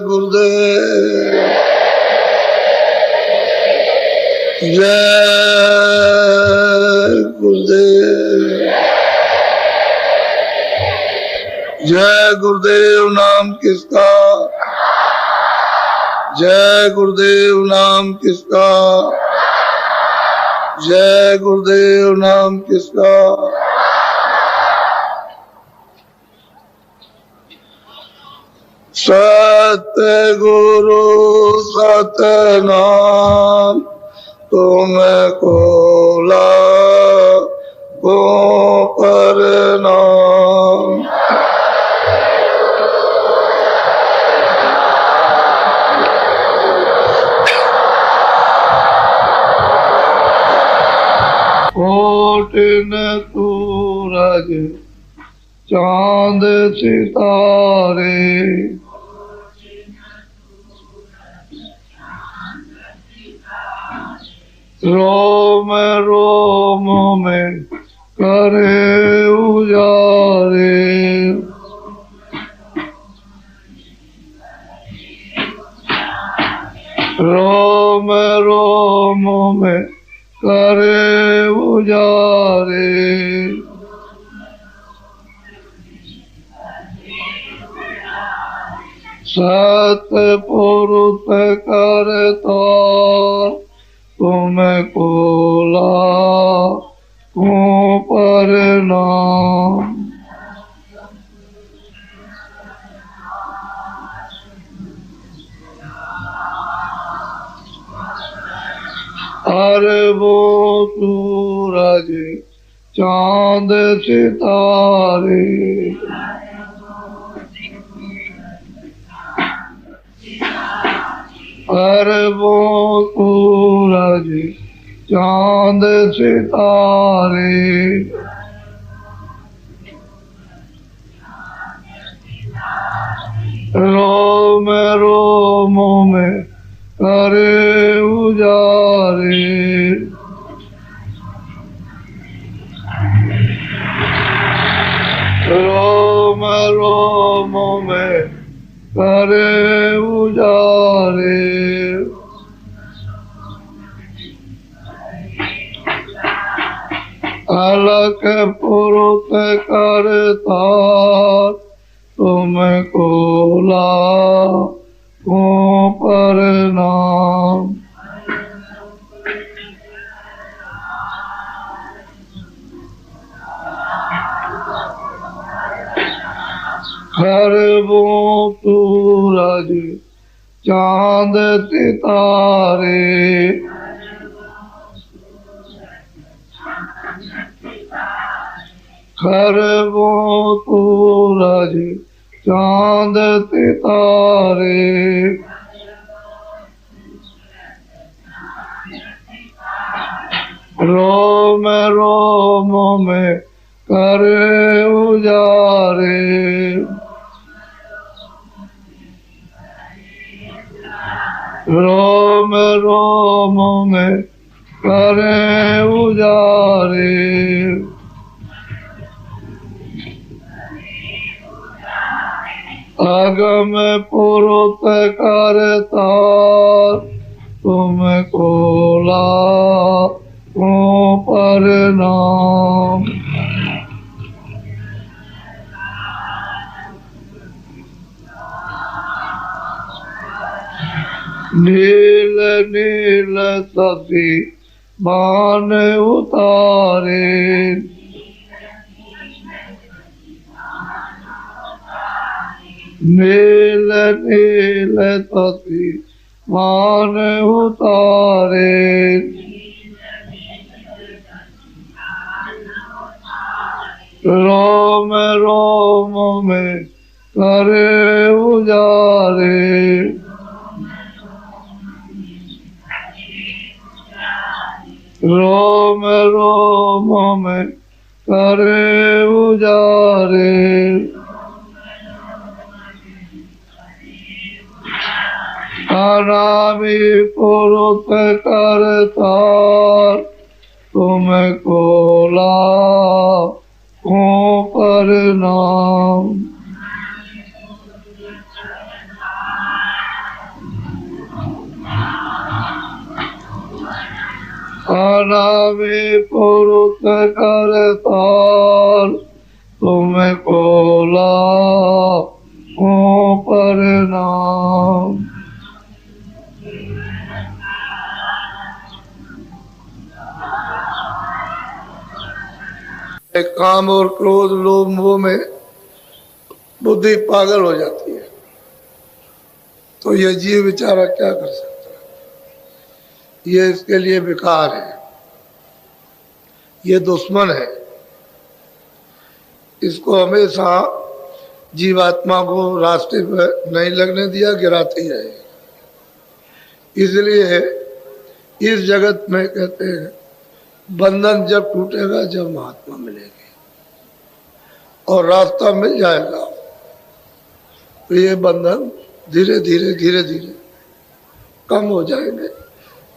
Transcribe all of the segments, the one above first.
गुरुदेव जय गुरुदेव। जय गुरुदेव नाम किसका, जय गुरुदेव नाम किसका, जय गुरुदेव नाम किसका। सतगुरु सतनाम तुमको लागो प्रणाम। कोटिन सूरज चांद सितारे, रोम रोम में करे उजारे। रोम रोम में करे उजारे। सतपुरुष करता तुमको लागो प्रणाम। अरबों सूरज चांद सितारे, अरबों सूरज चांद सितारे। रोम रोम में करे उजारे। रोम रोम में करे उजारे। अलख पुरुष करता तुमको लागो प्रणाम। अरबों सूरज चांद सितारे, अरबों सूरज चांद सितारे। रोम रोम में करे उजारे। रोम रोम में करे उजारे। अगम पुरुष करता तुमको लागो प्रणाम। नील नील शशि मान उतारे, नील नील शशि मान उतारे। रोम रोम में करे उजारे। रोम रोम में करे उजारे। अनामी पुरुष करता तुमको लागो प्रणाम। आनावे पुरुष करतार तुम्हें कोला हो परिणाम। काम और क्रोध लोभ मोह में बुद्धि पागल हो जाती है, तो ये जीव बेचारा क्या कर सकता है? ये इसके लिए विकार है, ये दुश्मन है। इसको हमेशा जीवात्मा को रास्ते पर नहीं लगने दिया, गिराते ही रहे। इसलिए इस जगत में कहते हैं बंधन जब टूटेगा जब महात्मा मिलेंगे और रास्ता मिल जाएगा, तो ये बंधन धीरे धीरे धीरे धीरे कम हो जाएंगे।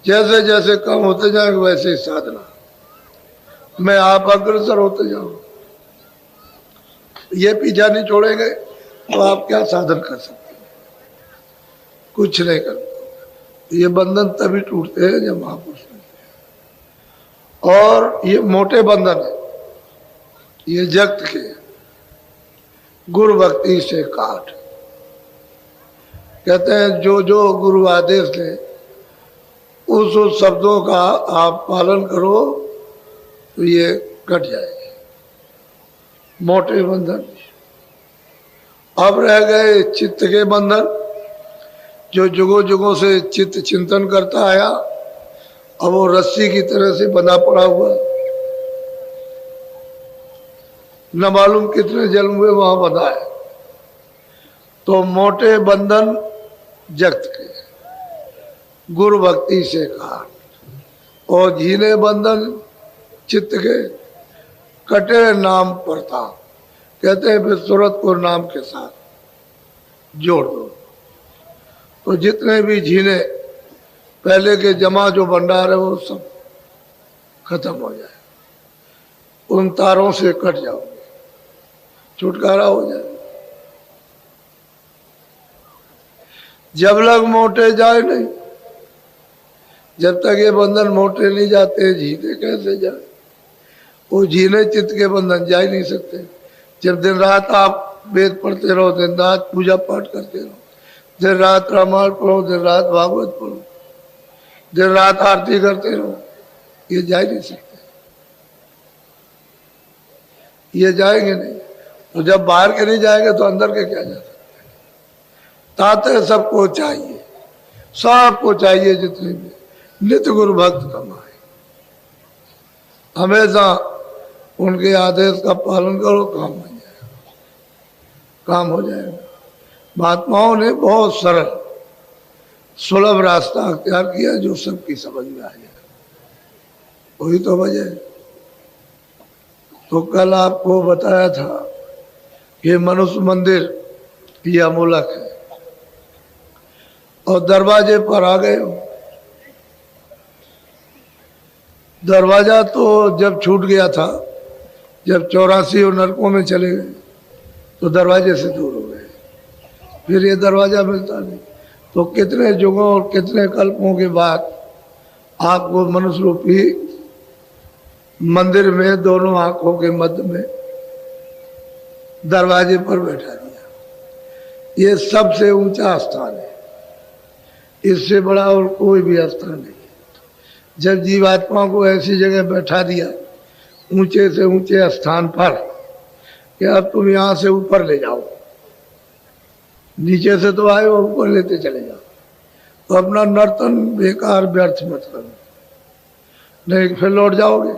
जैसे जैसे कम होते जाएंगे वैसे ही साधना में आप अग्रसर होते जाओ। ये पीछा नहीं छोड़ेंगे तो आप क्या साधन कर सकते हैं? कुछ नहीं कर पाओगे। ये बंधन तभी टूटते हैं जब महापुरुष मिलते हैं। और ये मोटे बंधन है, ये जगत के गुरु भक्ति से काट। कहते हैं जो जो गुरु आदेश दे उस शब्दों का आप पालन करो तो ये कट जाएंगे मोटे बंधन। अब रह गए चित्त के बंधन, जो जुगों जुगों से चित्त चिंतन करता आया, अब वो रस्सी की तरह से बंधा पड़ा हुआ, न मालूम कितने जन्म हुए वहां बंधा है। तो मोटे बंधन जगत के गुरु भक्ति से काट, और झीने बंधन चित्त के कटे नाम परता। कहते हैं फिर सूरत को नाम के साथ जोड़ दो, तो जितने भी झीने पहले के जमा जो भंडार है वो सब खत्म हो जाए, उन तारों से कट जाओगे, छुटकारा हो जाए। जब लग मोटे जाए नहीं, जब तक ये बंधन मोटे नहीं जाते झीने कैसे जाए? वो झीने चित्त के बंधन जा ही नहीं सकते। जब दिन रात आप वेद पढ़ते रहो, दिन रात पूजा पाठ करते रहो, दिन रात रामायण पढ़ो, दिन रात भागवत पढ़ो, दिन रात आरती करते रहो, ये जा ही नहीं सकते, ये जाएंगे नहीं। तो जब बाहर के नहीं जाएंगे तो अंदर के क्या जा सकते? ताते सबको चाहिए, सबको चाहिए जितने भी नित्य गुरु भक्त कमाए, हमेशा उनके आदेश का पालन करो, काम हो जाएगा, काम हो जाएगा। महात्माओं ने बहुत सरल सुलभ रास्ता अख्तियार किया जो सबकी समझ में आ जाए, वही तो वजह है। तो कल आपको बताया था कि मनुष्य मंदिर ये अमूलक है, और दरवाजे पर आ गए हो। दरवाजा तो जब छूट गया था, जब 84 और नरकों में चले गए तो दरवाजे से दूर हो गए, फिर ये दरवाजा मिलता नहीं। तो कितने युगों और कितने कल्पों के बाद आपको मनुष्य रूपी मंदिर में दोनों आंखों के मध्य में दरवाजे पर बैठा दिया। ये सबसे ऊंचा स्थान है, इससे बड़ा और कोई भी स्थान नहीं। जब जीवात्मा को ऐसी जगह बैठा दिया ऊंचे से ऊंचे स्थान पर कि अब तुम यहाँ से ऊपर ले जाओ, नीचे से तो आए हो, ऊपर लेते चले जाओ, तो अपना नर्तन बेकार व्यर्थ मत करो, नहीं फिर लौट जाओगे।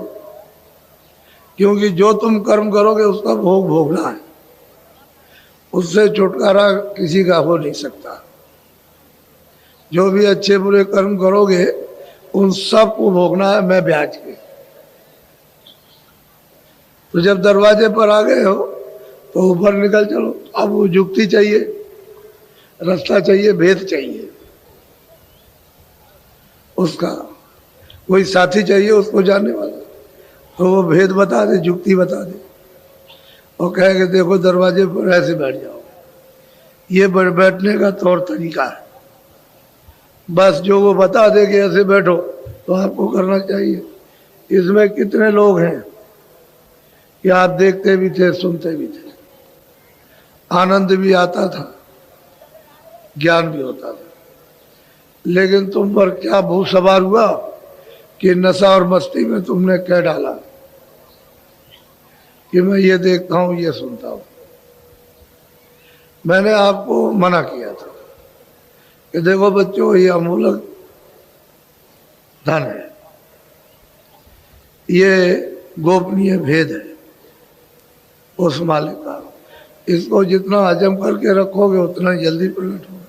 क्योंकि जो तुम कर्म करोगे उसका भोग भोगना है, उससे छुटकारा किसी का हो नहीं सकता। जो भी अच्छे बुरे कर्म करोगे उन सब को भोगना है, मैं ब्याज के। तो जब दरवाजे पर आ गए हो तो ऊपर निकल चलो। अब वो युक्ति चाहिए, रास्ता चाहिए, भेद चाहिए, उसका कोई साथी चाहिए उसको जानने वाला, तो वो भेद बता दे, युक्ति बता दे, और कहेंगे देखो दरवाजे पर ऐसे बैठ जाओ, ये बैठने का तौर तरीका है। बस जो वो बता दे कि ऐसे बैठो तो आपको करना चाहिए। इसमें कितने लोग हैं कि आप देखते भी थे, सुनते भी थे, आनंद भी आता था, ज्ञान भी होता था, लेकिन तुम पर क्या भूत सवार हुआ कि नशा और मस्ती में तुमने कह डाला कि मैं ये देखता हूं, ये सुनता हूं। मैंने आपको मना किया था कि देखो बच्चों, ये अमूलक धन है, ये गोपनीय भेद है उस मालिक का। इसको जितना हजम करके रखोगे उतना जल्दी प्रकट होगा।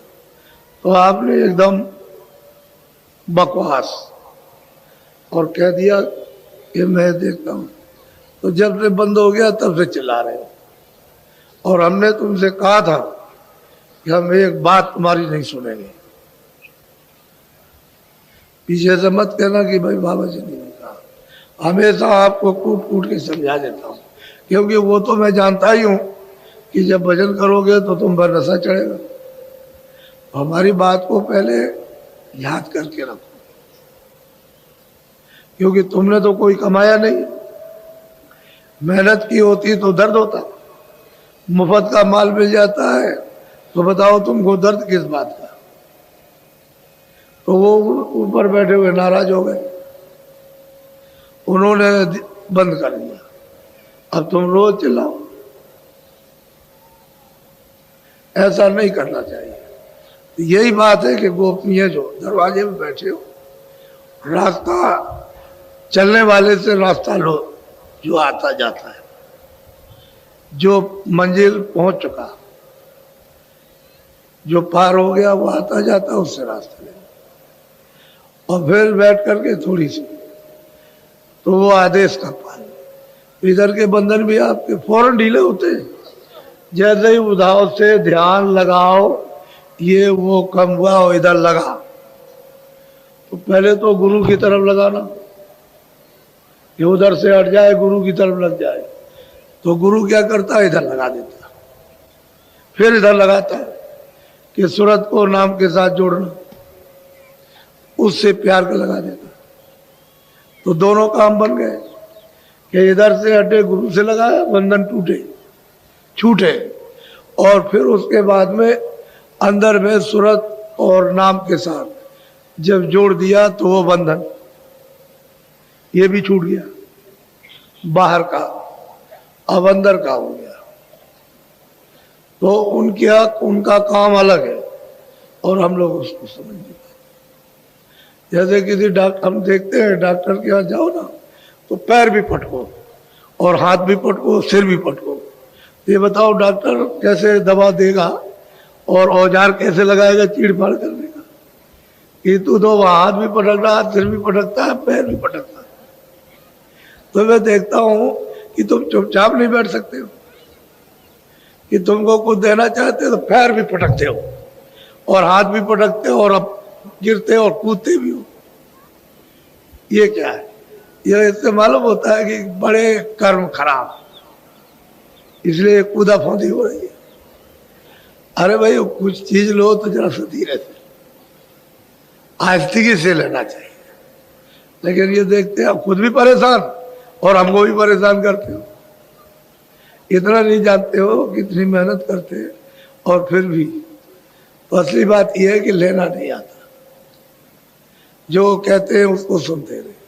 तो आपने एकदम बकवास और कह दिया कि मैं देखता हूं। तो जब से बंद हो गया तब से चिल्ला रहे हो। और हमने तुमसे कहा था कि हम एक बात तुम्हारी नहीं सुनेंगे। पीछे से मत कहना कि भाई बाबा जी ने कहा। हमेशा आपको कूट कूट के समझा देता हूँ, क्योंकि वो तो मैं जानता ही हूँ कि जब भजन करोगे तो तुम पर नशा चढ़ेगा। हमारी बात को पहले याद करके रखो, क्योंकि तुमने तो कोई कमाया नहीं। मेहनत की होती तो दर्द होता, मुफ्त का माल मिल जाता है तो बताओ तुमको दर्द किस बात का। तो वो ऊपर बैठे हुए नाराज हो गए, उन्होंने बंद कर दिया। अब तुम रोज चिल्लाओ, ऐसा नहीं करना चाहिए। यही बात है कि गोपनीय जो दरवाजे में बैठे हो, रास्ता चलने वाले से रास्ता लो, जो आता जाता है, जो मंजिल पहुंच चुका, जो पार हो गया वो आता जाता, उससे रास्ता ले। और फिर बैठ करके थोड़ी सी तो वो आदेश का पालन। इधर के बंधन भी आपके फौरन ढीले होते हैं। जैसे ही उधाव से ध्यान लगाओ, ये वो कम हुआ और इधर लगा, तो पहले तो गुरु की तरफ लगाना, ये उधर से हट जाए गुरु की तरफ लग जाए, तो गुरु क्या करता है, इधर लगा देता, फिर इधर लगाता है कि सूरत को नाम के साथ जोड़ना, उससे प्यार का लगा देता। तो दोनों काम बन गए कि इधर से हटे गुरु से लगाया, बंधन टूटे छूटे, और फिर उसके बाद में अंदर में सूरत और नाम के साथ जब जोड़ दिया तो वो बंधन ये भी छूट गया, बाहर का अब अंदर का हो गया। तो उनका काम अलग है और हम लोग उसको समझ नहीं पाते। जैसे किसी डॉक्टर, हम देखते हैं डॉक्टर के यहाँ जाओ ना तो पैर भी पटको और हाथ भी पटको, सिर भी पटको। ये बताओ डॉक्टर कैसे दवा देगा और औजार कैसे लगाएगा चीड़ फाड़ करने का? कि तू तो हाथ भी पटक रहा है, सिर भी पटकता है, पैर भी पटकता है। तो मैं देखता हूं कि तुम चुपचाप नहीं बैठ सकते हो, कि तुमको कुछ देना चाहते हो तो पैर भी पटकते हो और हाथ भी पटकते हो और अब गिरते और कूदते भी हो। ये क्या है? ये इससे मालूम होता है कि बड़े कर्म खराब, इसलिए कूदा फौंदी हो रही है। अरे भाई कुछ चीज लो तो जरा सा धीरे से, आस्तिकी से लेना चाहिए। लेकिन ये देखते हैं आप खुद भी परेशान और हमको भी परेशान करते हो। इतना नहीं जानते हो कितनी मेहनत करते हैं और फिर भी। तो असली बात यह है कि लेना नहीं आता, जो कहते हैं उसको सुनते रहे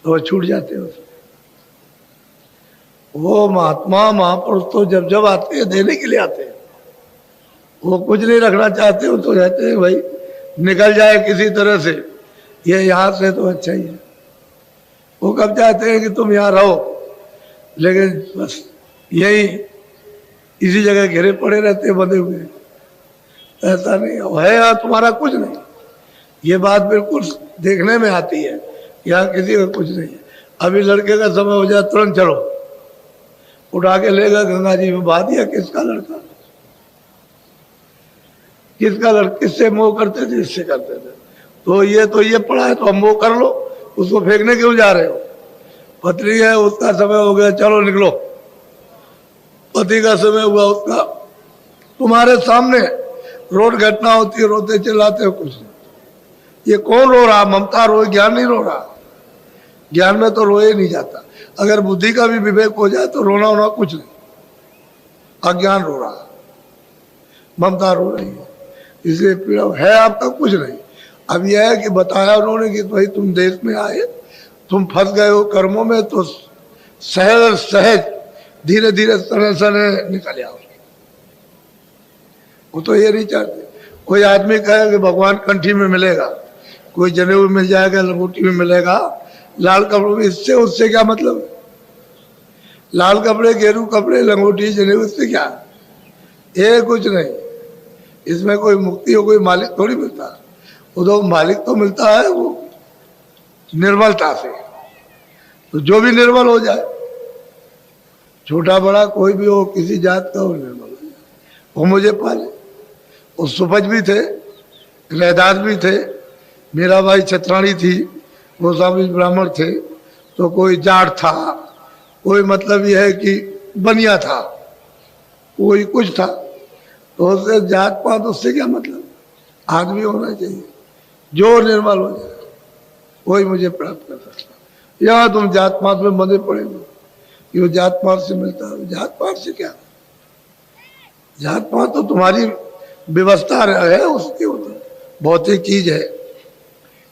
तो वो छूट जाते हैं उसमें। वो महात्मा महापुरुष तो जब जब आते हैं देने के लिए आते हैं, वो कुछ नहीं रखना चाहते हो तो रहते हैं भाई निकल जाए किसी तरह से, ये यहाँ से तो अच्छा ही है। वो कब चाहते हैं कि तुम यहाँ रहो, लेकिन बस यही इसी जगह घेरे पड़े रहते हैं बंधे हुए। ऐसा नहीं है, यहाँ तुम्हारा कुछ नहीं। ये बात बिल्कुल देखने में आती है, यहाँ किसी का कुछ नहीं है। अभी लड़के का समय हो जाए तुरंत चलो उठा के लेगा गंगा जी में बहा दिया। किसका लड़का, किसका लड़का? किससे मोह करते थे, इससे करते थे। तो ये पड़ा है तो हम वो कर लो, उसको फेंकने क्यों जा रहे हो? पत्नी है उसका समय हो गया चलो निकलो, पति का समय हुआ उसका तुम्हारे सामने रोड घटना होती है, रोते चिल्लाते हो कुछ नहीं। ये कौन रो रहा? ममता रोए, ज्ञान नहीं रो रहा। ज्ञान में तो रोए नहीं जाता। अगर बुद्धि का भी विवेक हो जाए तो रोना होना कुछ नहीं, अज्ञान रो रहा, ममता रो रही है, इसलिए पीड़ा है आपका कुछ नहीं। अब यह है कि बताया उन्होंने कि भाई तुम देश में आए, तुम फंस गए हो कर्मों में, तो सहज सहज धीरे धीरे सने सने निकल आओ। वो तो ये नहीं चाहते। कोई आदमी कहे कि भगवान कंठी में मिलेगा, कोई जनेऊ मिल जाएगा, लंगोटी में मिलेगा, लाल कपड़ों में, इससे उससे क्या मतलब है? लाल कपड़े, गेरू कपड़े, लंगोटी, जनेऊ, इससे क्या? ये कुछ नहीं। इसमें कोई मुक्ति हो, कोई मालिक थोड़ी मिलता है। वो तो मालिक तो मिलता है वो निर्मलता से। तो जो भी निर्मल हो जाए, छोटा बड़ा कोई भी हो, किसी जात का हो, निर्मल हो जाए, वो मुझे पाले। वो सुपज भी थे, रैदास भी थे, मेरा भाई छत्राणी थी, वो सब ब्राह्मण थे, तो कोई जाट था, कोई मतलब यह है कि बनिया था, कोई कुछ था, तो उससे जात पात उससे क्या मतलब? आदमी होना चाहिए जो निर्मल हो जाए, वही मुझे प्राप्त कर सकता। यहाँ तुम जात पात में बंधे पड़े हो कि वो जात पात से मिलता है। जात पात से क्या? जात पात तो तुम्हारी व्यवस्था है, उसकी भौतिक चीज है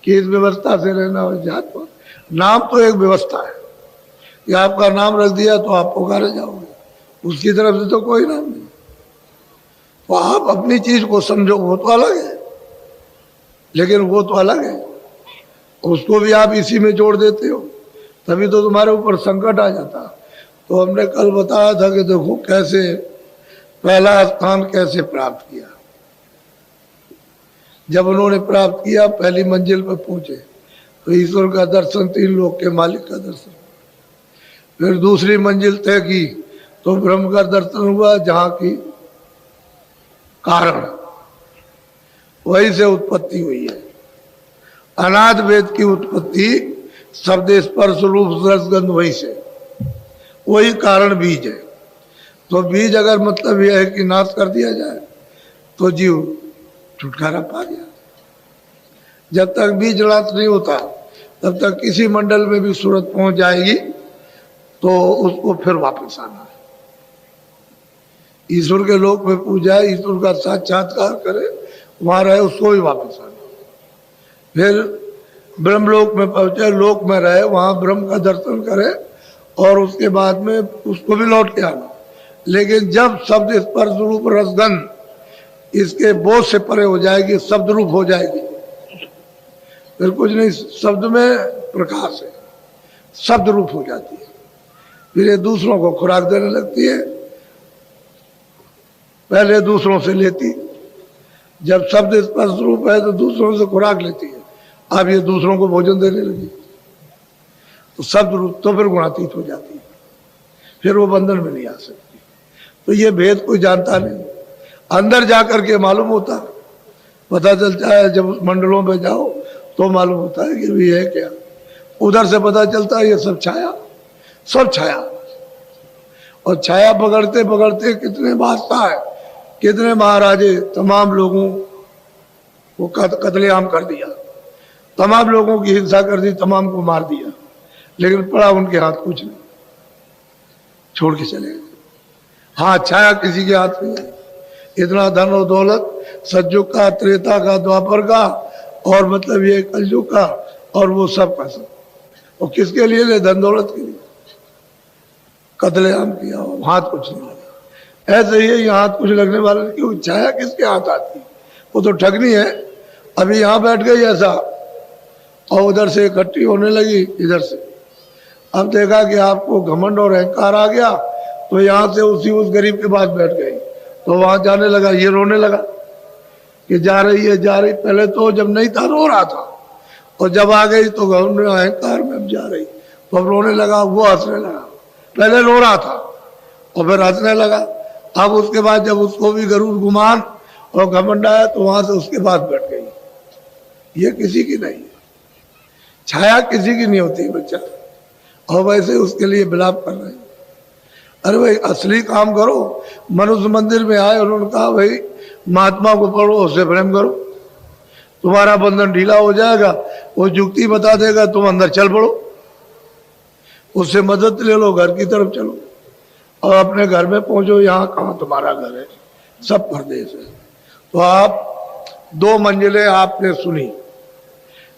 कि इस व्यवस्था से रहना हो। जात पात नाम तो एक व्यवस्था है कि आपका नाम रख दिया तो आप पुकारे जाओगे, उसकी तरफ से तो कोई नाम नहीं। तो आप अपनी चीज को समझो, वो तो अलग है, लेकिन वो तो अलग है, उसको भी आप इसी में जोड़ देते हो, तभी तो तुम्हारे ऊपर संकट आ जाता। तो हमने कल बताया था कि देखो कैसे पहला स्थान कैसे प्राप्त किया। जब उन्होंने प्राप्त किया, पहली मंजिल पर पहुंचे तो ईश्वर का दर्शन, 3 लोक के मालिक का दर्शन। फिर दूसरी मंजिल तय की तो ब्रह्म का दर्शन हुआ, जहां की कारण वही से उत्पत्ति हुई है। अनाद वेद की उत्पत्ति शब्द स्पर्श रूप रसगंध वही से, वही कारण बीज है। तो बीज अगर मतलब यह है कि नाश कर दिया जाए तो जीव छुटकारा पा गया। जब तक बीज नाश नहीं होता तब तक किसी मंडल में भी सूरत पहुंच जाएगी तो उसको फिर वापस आना है। ईश्वर के लोक में पूजा, ईश्वर का साक्षात्कार करे, वहां रहे, उसको भी वापस आना। फिर ब्रह्मलोक में पहुंचे, लोक में रहे, वहां ब्रह्म का दर्शन करे और उसके बाद में उसको भी लौट के आना। लेकिन जब शब्द स्पर्श रूप रसगंध इसके बोझ से परे हो जाएगी, शब्द रूप हो जाएगी, फिर कुछ नहीं, शब्द में प्रकाश है, शब्द रूप हो जाती है। फिर ये दूसरों को खुराक देने लगती है। पहले दूसरों से लेती, जब शब्द स्पर्श रूप है तो दूसरों से खुराक लेती है, अब ये दूसरों को भोजन देने लगी तो शब्द रूप तो फिर गुणातीत हो जाती है, फिर वो बंधन में नहीं आ सकती। तो ये भेद कोई जानता नहीं, अंदर जाकर के मालूम होता, पता चलता है। जब उस मंडलों में जाओ तो मालूम होता है कि ये है क्या। उधर से पता चलता है ये सब छाया, सब छाया। और छाया पकड़ते पकड़ते कितने बादशाह है, कितने महाराजे, तमाम लोगों को कत्लेआम कर दिया, तमाम लोगों की हिंसा कर दी, तमाम को मार दिया, लेकिन पड़ा उनके हाथ कुछ नहीं, छोड़ के चले गए। हाँ, छाया किसी के हाथ में है। इतना धन और दौलत सतयुग का, त्रेता का, द्वापर का और मतलब ये कलयुग का, और वो सब का सब। और किसके लिए? धन दौलत के लिए कत्लेआम किया, हाथ कुछ नहीं लगा। ऐसे ही यहाँ हाथ कुछ लगने वाला नहीं, क्यों? छाया किसके हाथ आती? वो तो ठगनी है। अभी यहाँ बैठ गई ऐसा और उधर से इकट्ठी होने लगी, इधर से। अब देखा कि आपको घमंड और अहंकार आ गया तो यहाँ से उस गरीब के पास बैठ गई, तो वहां जाने लगा, ये रोने लगा कि जा रही है, जा रही। पहले तो जब नहीं था रो रहा था, और जब आ गई तो घमंड अहंकार में अब जा रही, तो अब रोने लगा, वो हंसने लगा। पहले रो रहा था और फिर हंसने लगा। अब उसके बाद जब उसको भी गरुड़ गुमान और घमंड आया तो वहां से उसके पास बैठ गई। ये किसी की नहीं है, छाया किसी की नहीं होती बच्चा। और वैसे उसके लिए विलाप कर रहे हैं। अरे भाई असली काम करो। मनुष्य मंदिर में आए, उन्होंने कहा भाई महात्मा को पढ़ो, उससे प्रेम करो, तुम्हारा बंधन ढीला हो जाएगा। वो युक्ति बता देगा, तुम अंदर चल पड़ो, उससे मदद ले लो, घर की तरफ चलो और अपने घर में पहुंचो। यहाँ कहाँ तुम्हारा घर है, सब परदेश है। तो आप 2 मंजिलें आपने सुनी,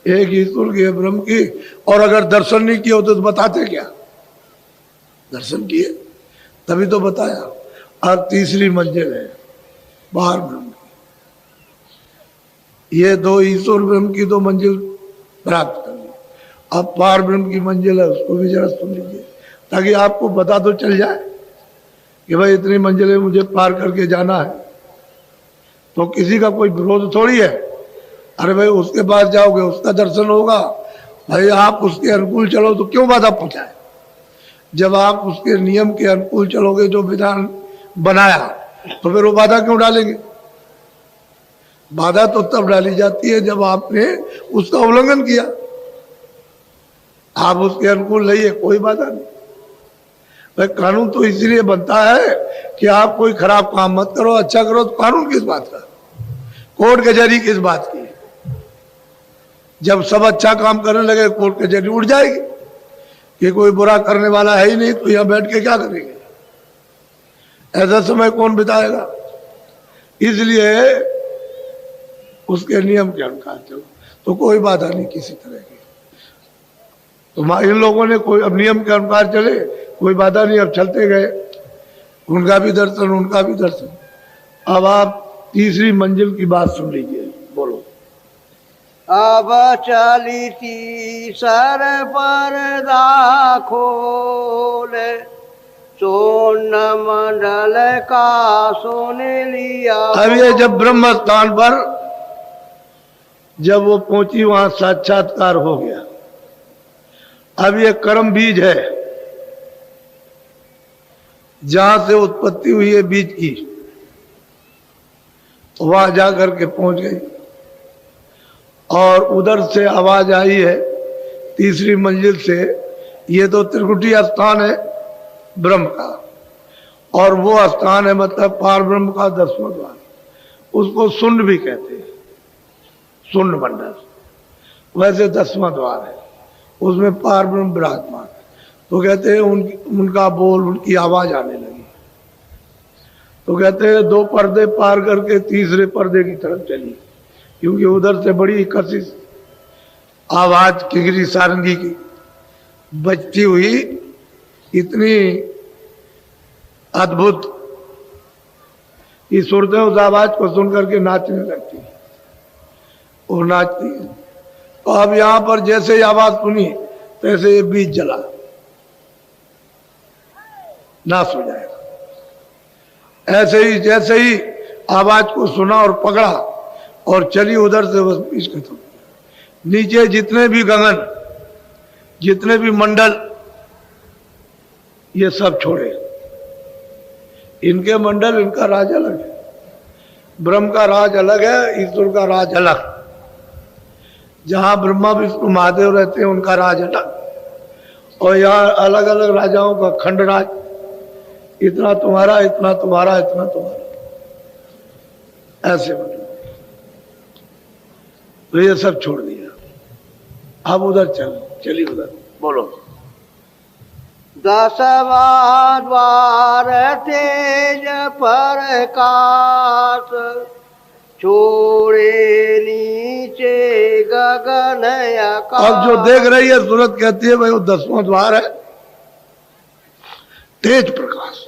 एक ईश्वर की, ब्रह्म की, और अगर दर्शन नहीं किए होते तो बताते क्या? दर्शन किए तभी तो बताया। अब तीसरी मंजिल है पार ब्रह्म की। ये 2 ईश्वर ब्रह्म की 2 मंजिल प्राप्त कर ली। अब पार ब्रह्म की मंजिल है, उसको भी जरा सुन लीजिए, ताकि आपको पता तो चल जाए कि भाई इतनी मंजिलें मुझे पार करके जाना है। तो किसी का कोई विरोध थोड़ी है। अरे भाई उसके पास जाओगे, उसका दर्शन होगा, भाई आप उसके अनुकूल चलो तो क्यों बाधा पहुंचाए? जब आप उसके नियम के अनुकूल चलोगे, जो विधान बनाया, तो फिर वो बाधा क्यों डालेंगे? बाधा तो तब डाली जाती है जब आपने उसका उल्लंघन किया। आप उसके अनुकूल नहीं है, कोई बाधा नहीं। भाई कानून तो इसलिए बनता है कि आप कोई खराब काम मत करो, अच्छा करो। तो कानून किस बात का, कोर्ट कचहरी किस बात की? जब सब अच्छा काम करने लगे, कोर्ट कचहरी उठ जाएगी कि कोई बुरा करने वाला है ही नहीं, तो यहां बैठ के क्या करेंगे? ऐसा समय कौन बिताएगा? इसलिए उसके नियम के अनुसार चलो, तो कोई बाधा नहीं किसी तरह की। तो इन लोगों ने कोई अब नियम के अनुसार चले, कोई बाधा नहीं, अब चलते गए, उनका भी दर्शन, उनका भी दर्शन। अब आप तीसरी मंजिल की बात सुन लीजिए, बोलो। अब चली तीसर पर्दा खोले, सोन मंडल का सुन लिया। अब ये जब ब्रह्म स्थान पर जब वो पहुंची, वहां साक्षात्कार हो गया। अब ये कर्म बीज है, जहां से उत्पत्ति हुई है बीज की, वहां जाकर के पहुंच गई। और उधर से आवाज आई है तीसरी मंजिल से, ये तो त्रिकुटी स्थान है ब्रह्म का, और वो स्थान है मतलब पार ब्रह्म का 10वां द्वार, उसको सुंड भी कहते हैं, सुंड मंडल। वैसे 10वां द्वार है, उसमें पार ब्रह्म विराजमान। तो कहते हैं उनका बोल, उनकी आवाज आने लगी। तो कहते हैं 2 पर्दे पार करके तीसरे पर्दे की तरफ चली, क्योंकि उधर से बड़ी कशिश आवाज किंगरी सारंगी की बजती हुई, इतनी अद्भुत, ये सुरतें उस आवाज को सुन करके नाचने लगती है और नाचती है। तो अब यहां पर जैसे ही आवाज सुनी, तैसे ये बीज जला, नाश हो जाएगा। ऐसे ही जैसे ही आवाज को सुना और पकड़ा और चली उधर से, बस बीज खत्म। नीचे जितने भी गगन, जितने भी मंडल, ये सब छोड़े। इनके मंडल, इनका राज अलग है, ब्रह्म का राज अलग है, ईश्वर का राज अलग। जहां ब्रह्मा विष्णु महादेव रहते हैं, उनका राज अलग, और यहाँ अलग अलग राजाओं का खंड राज, इतना तुम्हारा, इतना तुम्हारा, इतना तुम्हारा, ऐसे मतलब। तो ये सब छोड़ दिया। अब उधर चली उधर, बोलो। 10वां द्वार तेज प्रकाश, छोड़े नीचे गगन आकाश। अब जो देख रही है सूरत कहती है भाई वो 10वां द्वार है, तेज प्रकाश,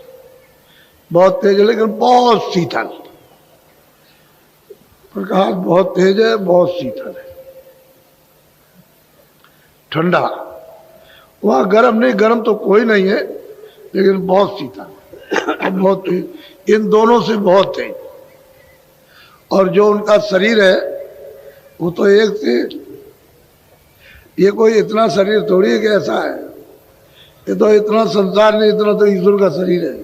बहुत तेज है, लेकिन बहुत शीतल। प्रकाश बहुत तेज है, बहुत शीतल है, ठंडा। वहां गर्म नहीं, गर्म तो कोई नहीं है, लेकिन बहुत शीतल, बहुत तेज, इन दोनों से बहुत तेज। और जो उनका शरीर है वो तो एक से, ये कोई इतना शरीर थोड़ी है कि ऐसा है, ये तो इतना संसार नहीं, इतना तो ईश्वर का शरीर है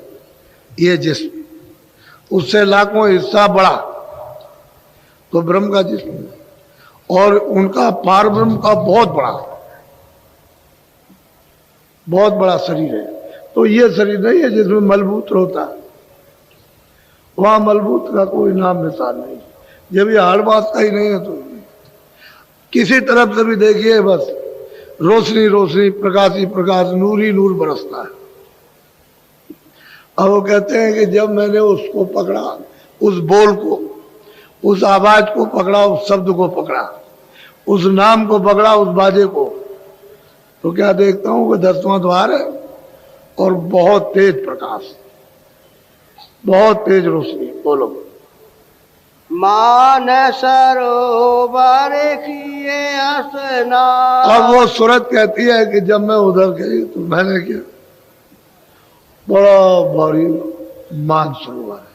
ये जिस्म, उससे लाखों हिस्सा बड़ा तो ब्रह्म का जिस्म है, और उनका पार ब्रह्म का बहुत बड़ा शरीर है। तो ये शरीर नहीं है जिसमें मलबूत्र होता है, वहां मलबूत्र का कोई नाम निशान नहीं। जब ये हाड़ बात का ही नहीं है तो किसी तरफ से भी देखिए बस रोशनी रोशनी, प्रकाश ही प्रकाश, नूर ही नूर बरसता है। अब वो कहते हैं कि जब मैंने उसको पकड़ा, उस बोल को, उस आवाज को पकड़ा, उस शब्द को पकड़ा, उस नाम को पकड़ा, उस बाजे को, तो क्या देखता हूं कि 10वां द्वार है और बहुत तेज प्रकाश, बहुत तेज रोशनी। बोलो। मान सरोवर किए स्नान। अब वो सूरत कहती है कि जब मैं उधर गई तो मैंने किया, बड़ा भारी मानसरोवर है,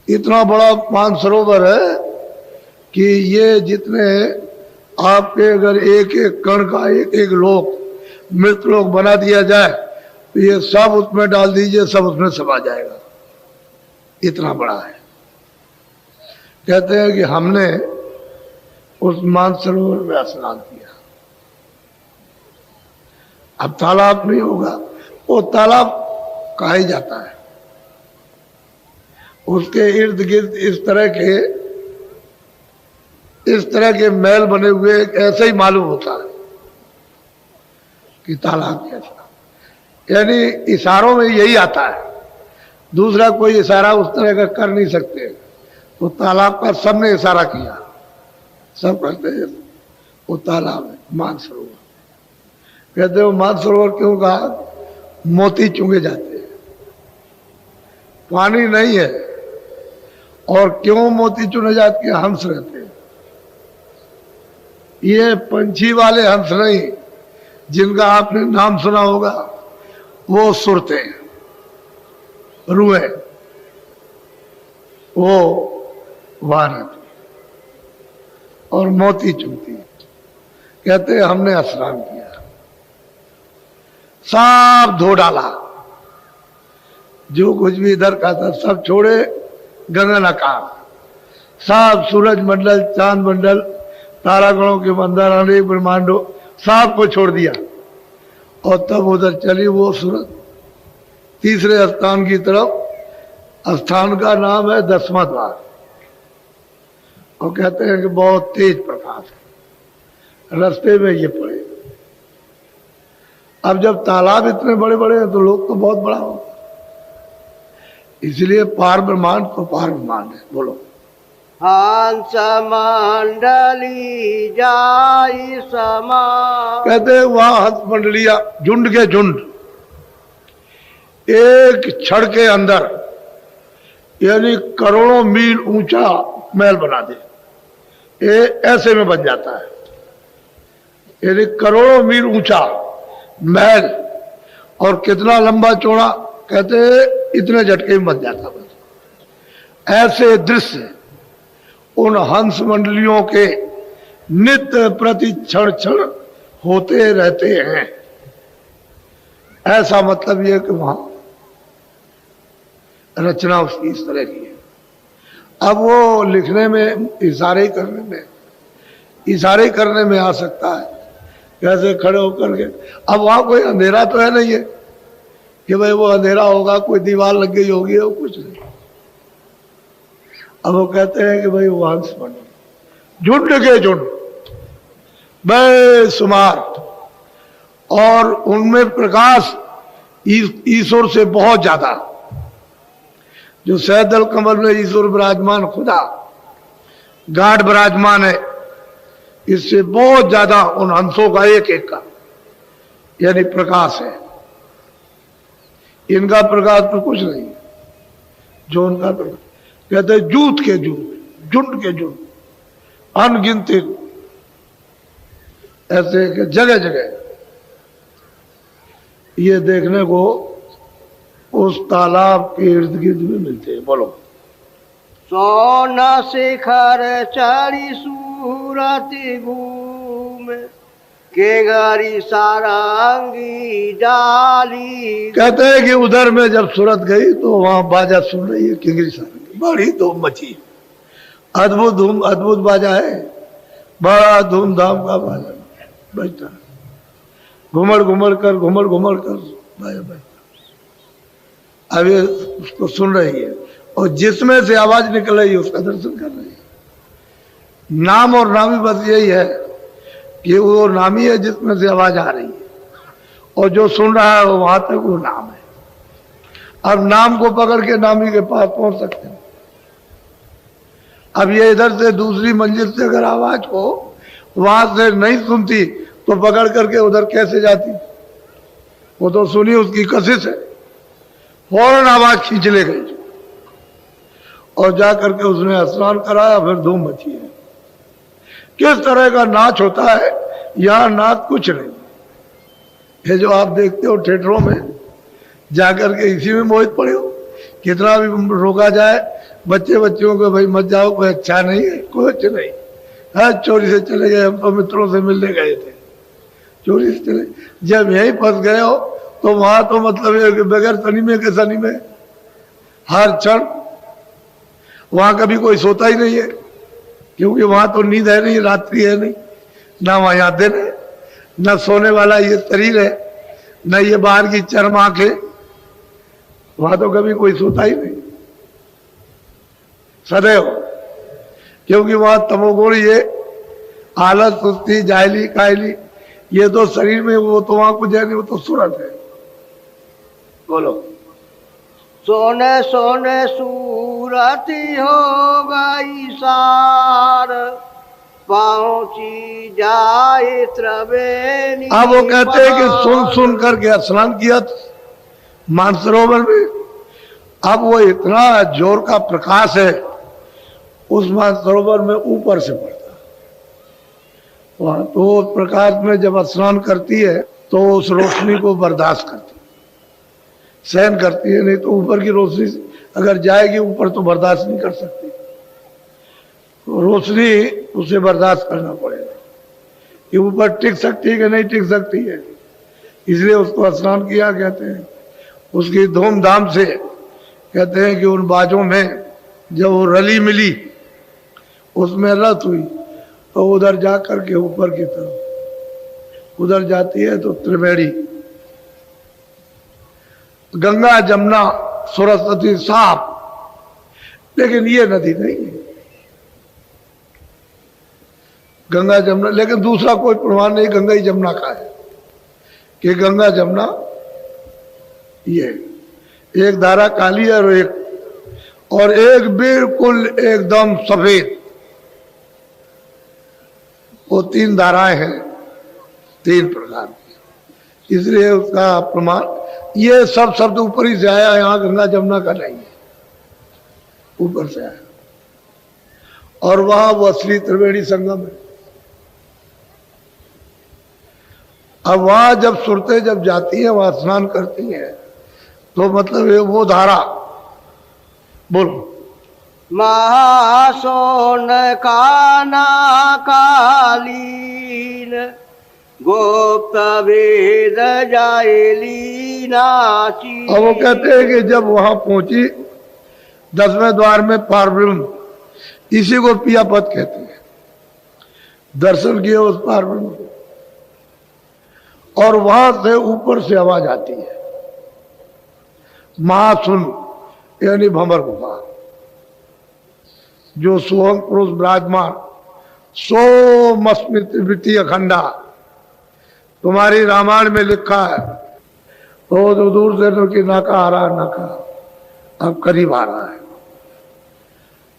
इतना बड़ा मानसरोवर है कि ये जितने आपके अगर एक एक कण का एक एक लोक, मृत लोक बना दिया जाए तो ये सब उसमें डाल दीजिए, सब उसमें समा जाएगा, इतना बड़ा है। कहते हैं कि हमने उस मानसरोवर में स्नान किया। अब तालाब नहीं होगा, वो तालाब कहा ही जाता है, उसके इर्द गिर्द इस तरह के महल बने हुए ऐसे ही मालूम होता है कि तालाब कैसा, यानी इशारों में यही आता है, दूसरा कोई इशारा उस तरह का कर नहीं सकते। तो तालाब का सबने इशारा किया, सब कहते हैं वो तालाब है, मानसरोवर। कहते हो मानसरोवर क्यों कहा? मोती चुंगे जाते हैं, पानी नहीं है। और क्यों मोती चुने जाते हैं? हंस रहते हैं, ये पंछी वाले हंस नहीं जिनका आपने नाम सुना होगा, वो सुरते, रुए, वो वारत और मोती चुनती। कहते हैं हमने स्नान किया, सब धो डाला, जो कुछ भी इधर का था सब छोड़े, गगन आकाश, सब सूरज मंडल, चांद मंडल, तारागणों के मंदिर, अनेक ब्रह्मांडों, सब को छोड़ दिया। और तब उधर चली वो सूरत तीसरे स्थान की तरफ। स्थान का नाम है 10वां द्वार, और कहते हैं कि बहुत तेज प्रकाश है। रास्ते में ये पड़े। अब जब तालाब इतने बड़े बड़े हैं तो लोग तो बहुत बड़ा होगा, इसलिए पार ब्रह्मांड तो पार ब्रह्मांड है। बोलो। हंस मंडली जाई समा। कहते हैं वहां हंस मंडलिया, झुंड के झुंड, एक क्षण के अंदर, यानी करोड़ों मील ऊंचा महल बना दे, ये ऐसे में बन जाता है। यानी करोड़ों मील ऊंचा महल, और कितना लंबा चौड़ा, कहते हैं इतने झटके में बन जाता। बस ऐसे दृश्य उन हंस मंडलियों के नित्य प्रति क्षण क्षण होते रहते हैं। ऐसा मतलब यह कि वहां रचना उसकी इस तरह की है। अब वो लिखने में, इशारे करने में आ सकता है, कैसे खड़े होकर के। अब वहां कोई अंधेरा तो है नहीं है कि भाई वो अंधेरा होगा, कोई दीवार लग गई होगी, वो कुछ नहीं। अब वो कहते हैं कि भाई वो हंस मंडल, झुंड के झुंड, बेशुमार, और उनमें प्रकाश ईश्वर से बहुत ज्यादा। जो सैदल कमल में ईश्वर विराजमान, खुदा गाढ़ विराजमान है, इससे बहुत ज्यादा उन हंसों का एक एक का यानी प्रकाश है। इनका प्रकाश तो कुछ नहीं, जो उनका प्रकाश। कहते हैं जूत के जूत, झुंड के झुंड, अनगिनती, ऐसे कि जगह जगह ये देखने को उस तालाब के इर्द गिर्द में मिलते हैं। बोलो। सोना शिखर चढ़ी सूरति घूम के गारी सारंगी डाली। कहते हैं कि उधर में जब सूरत गई तो वहां बाजा सुन रही है, किंगरी सारंगी, बड़ी धूम मची, अद्भुत बाजा है, बड़ा धूमधाम का बाजा बजता है। घुमड़ घुमड़ कर भाई भाई अब ये उसको सुन रही है और जिसमें से आवाज निकल रही है उसका दर्शन कर रही है। नाम और नामी बस यही है कि वो नामी है जिसमें से आवाज आ रही है और जो सुन रहा है वहां तक वो नाम है। अब नाम को पकड़ के नामी के पास पहुंच सकते हैं। अब ये इधर से दूसरी मंजिल से अगर आवाज को वहां से नहीं सुनती तो पकड़ करके उधर कैसे जाती? वो तो सुनी उसकी कशिश है, फौरन आवाज खींच ले गई और जा करके उसने स्नान कराया। फिर धूम मची है। किस तरह का नाच होता है यहाँ नाच कुछ नहीं। ये जो आप देखते हो थिएटरों में जाकर के इसी में मोहित पड़े हो। कितना भी रोका जाए बच्चों को भाई मत जाओ, कोई अच्छा नहीं है, कुछ नहीं है, चोरी से चले गए, हम तो मित्रों से मिलने गए थे, चोरी से चले। जब यहीं फंस गए हो तो वहां तो मतलब है कि बगैर सनीमे के सनीमे हर क्षण, वहां कभी कोई सोता ही नहीं है क्योंकि वहां तो नींद है नहीं, रात्रि है नहीं, ना वहां यहाँ दिन है, न सोने वाला ये शरीर है, न ये बाहर की चरम आंखें। वहां तो कभी कोई सोता ही नहीं सदैव, क्योंकि वहां तमोगुण ये आलस सुस्ती जाहली कायली ये तो शरीर में, वो तो वहां कुछ है नहीं, वो तो सूरत है। बोलो सोने सोने सूरती हो गई सार, पहुंची जाए त्रिवेणी। अब वो कहते हैं कि सुन सुन करके स्नान किया मानसरोवर में। अब वो इतना जोर का प्रकाश है उस मानसरोवर में ऊपर से पड़ता है वहां, तो प्रकाश में जब स्नान करती है तो उस रोशनी को बर्दाश्त करती है, सहन करती है। नहीं तो ऊपर की रोशनी अगर जाएगी ऊपर तो बर्दाश्त नहीं कर सकती, तो रोशनी उसे बर्दाश्त करना पड़ेगा कि ऊपर टिक सकती है कि नहीं टिक सकती है। इसलिए उसको स्नान किया कहते हैं। उसकी धूमधाम से कहते हैं कि उन बाजों में जब वो रली मिली उसमें रत हुई तो उधर जा करके ऊपर की तरफ उधर जाती है तो त्रिवेणी, गंगा जमुना सरस्वती साफ, लेकिन ये नदी नहीं है गंगा जमुना। लेकिन दूसरा कोई प्रमाण नहीं गंगा ही जमुना का है कि गंगा जमुना ये एक धारा काली है और एक बिल्कुल एकदम सफेद, वो तीन धाराएं हैं, तीन प्रकार की। इसलिए उसका प्रमाण ये सब शब्द ऊपर ही से आया, यहाँ गंगा जमुना का नहीं है, ऊपर से आया। और वहां वो असली त्रिवेणी संगम है। अब वहां जब सुरतें जब जाती हैं वहां स्नान करती हैं तो मतलब ये वो धारा, बोलो महासोन काना कालीन, गुप्त भेद जायली नाची। अब वो कहते हैं कि जब वहां पहुंची 10वें द्वार में पारब्रह्म, इसी को पिया पद कहते हैं, दर्शन किए उस पारब्रह्म को और वहां से ऊपर से आवाज आती है महासुन यानी भंवर गुफा, जो सोहम पुरुष विराजमान सोमस्मृति वृत्ति अखंडा तुम्हारी रामायण में लिखा है। तो दूर से कि नाका आ रहा नाका, अब करीब आ रहा है।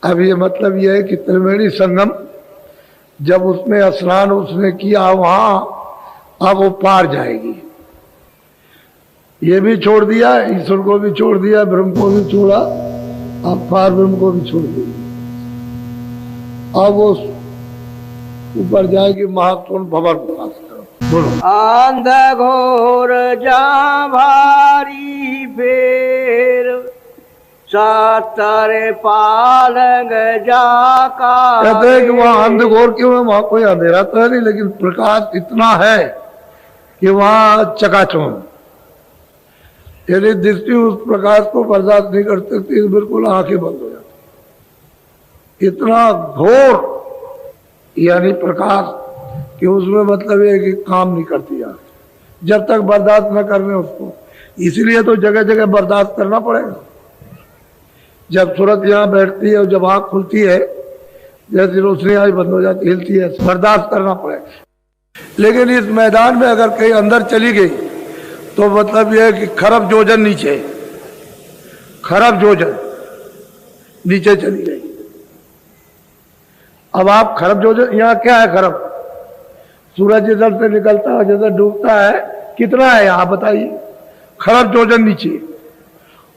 अब ये मतलब ये है कि त्रिवेणी संगम जब उसमें स्नान उसने किया वहां, अब वो पार जाएगी। ये भी छोड़ दिया, ईश्वर को भी छोड़ दिया, ब्रह्म को भी छोड़ा, अब पार ब्रह्म को भी छोड़ दिया। अब वो ऊपर जाएगी महात्मा भंवर गुफा की तरफ। बोलो अंध घोर जा भारी फेर, सातर पालंग जाका। कहते हैं कि वहां अंधघोर क्यों है? वहां कोई अंधेरा तो है नहीं, लेकिन प्रकाश इतना है कि वहां चकाचौंध, यदि दृष्टि उस प्रकाश को बर्दाश्त नहीं कर सकती तो बिल्कुल आंखें बंद हो जाती। इतना घोर यानी प्रकाश कि उसमें मतलब है कि काम नहीं करती आंख, जब तक बर्दाश्त न करने उसको। इसलिए तो जगह जगह बर्दाश्त करना पड़ेगा। जब सूरत यहाँ बैठती है और जब आँख खुलती है, जैसे रोशनी आज बंद हो जाती, हिलती है, बर्दाश्त करना पड़ेगा। लेकिन इस मैदान में अगर कहीं अंदर चली गई तो मतलब यह है कि खरब जोजन नीचे, खरब जोजन नीचे चली गई। अब आप खरब जोजन, यहाँ क्या है खरब? सूरज इधर से निकलता है, जैसे डूबता है, कितना है यहाँ बताइए? खरब जोजन नीचे,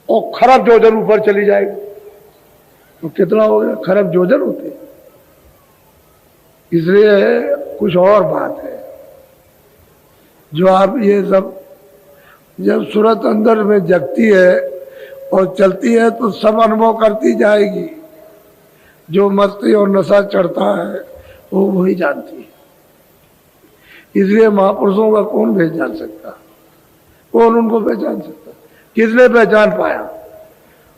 और खरब जोजन ऊपर चली जाएगी तो कितना हो गया? खरब जोजन होते। इसलिए कुछ और बात है जो आप ये सब, जब सूरत अंदर में जगती है और चलती है तो सब अनुभव करती जाएगी। जो मस्ती और नशा चढ़ता है वो वही जानती है। इसलिए महापुरुषों का कौन भेद जान सकता? कौन उनको पहचान सकता? किसने पहचान पाया?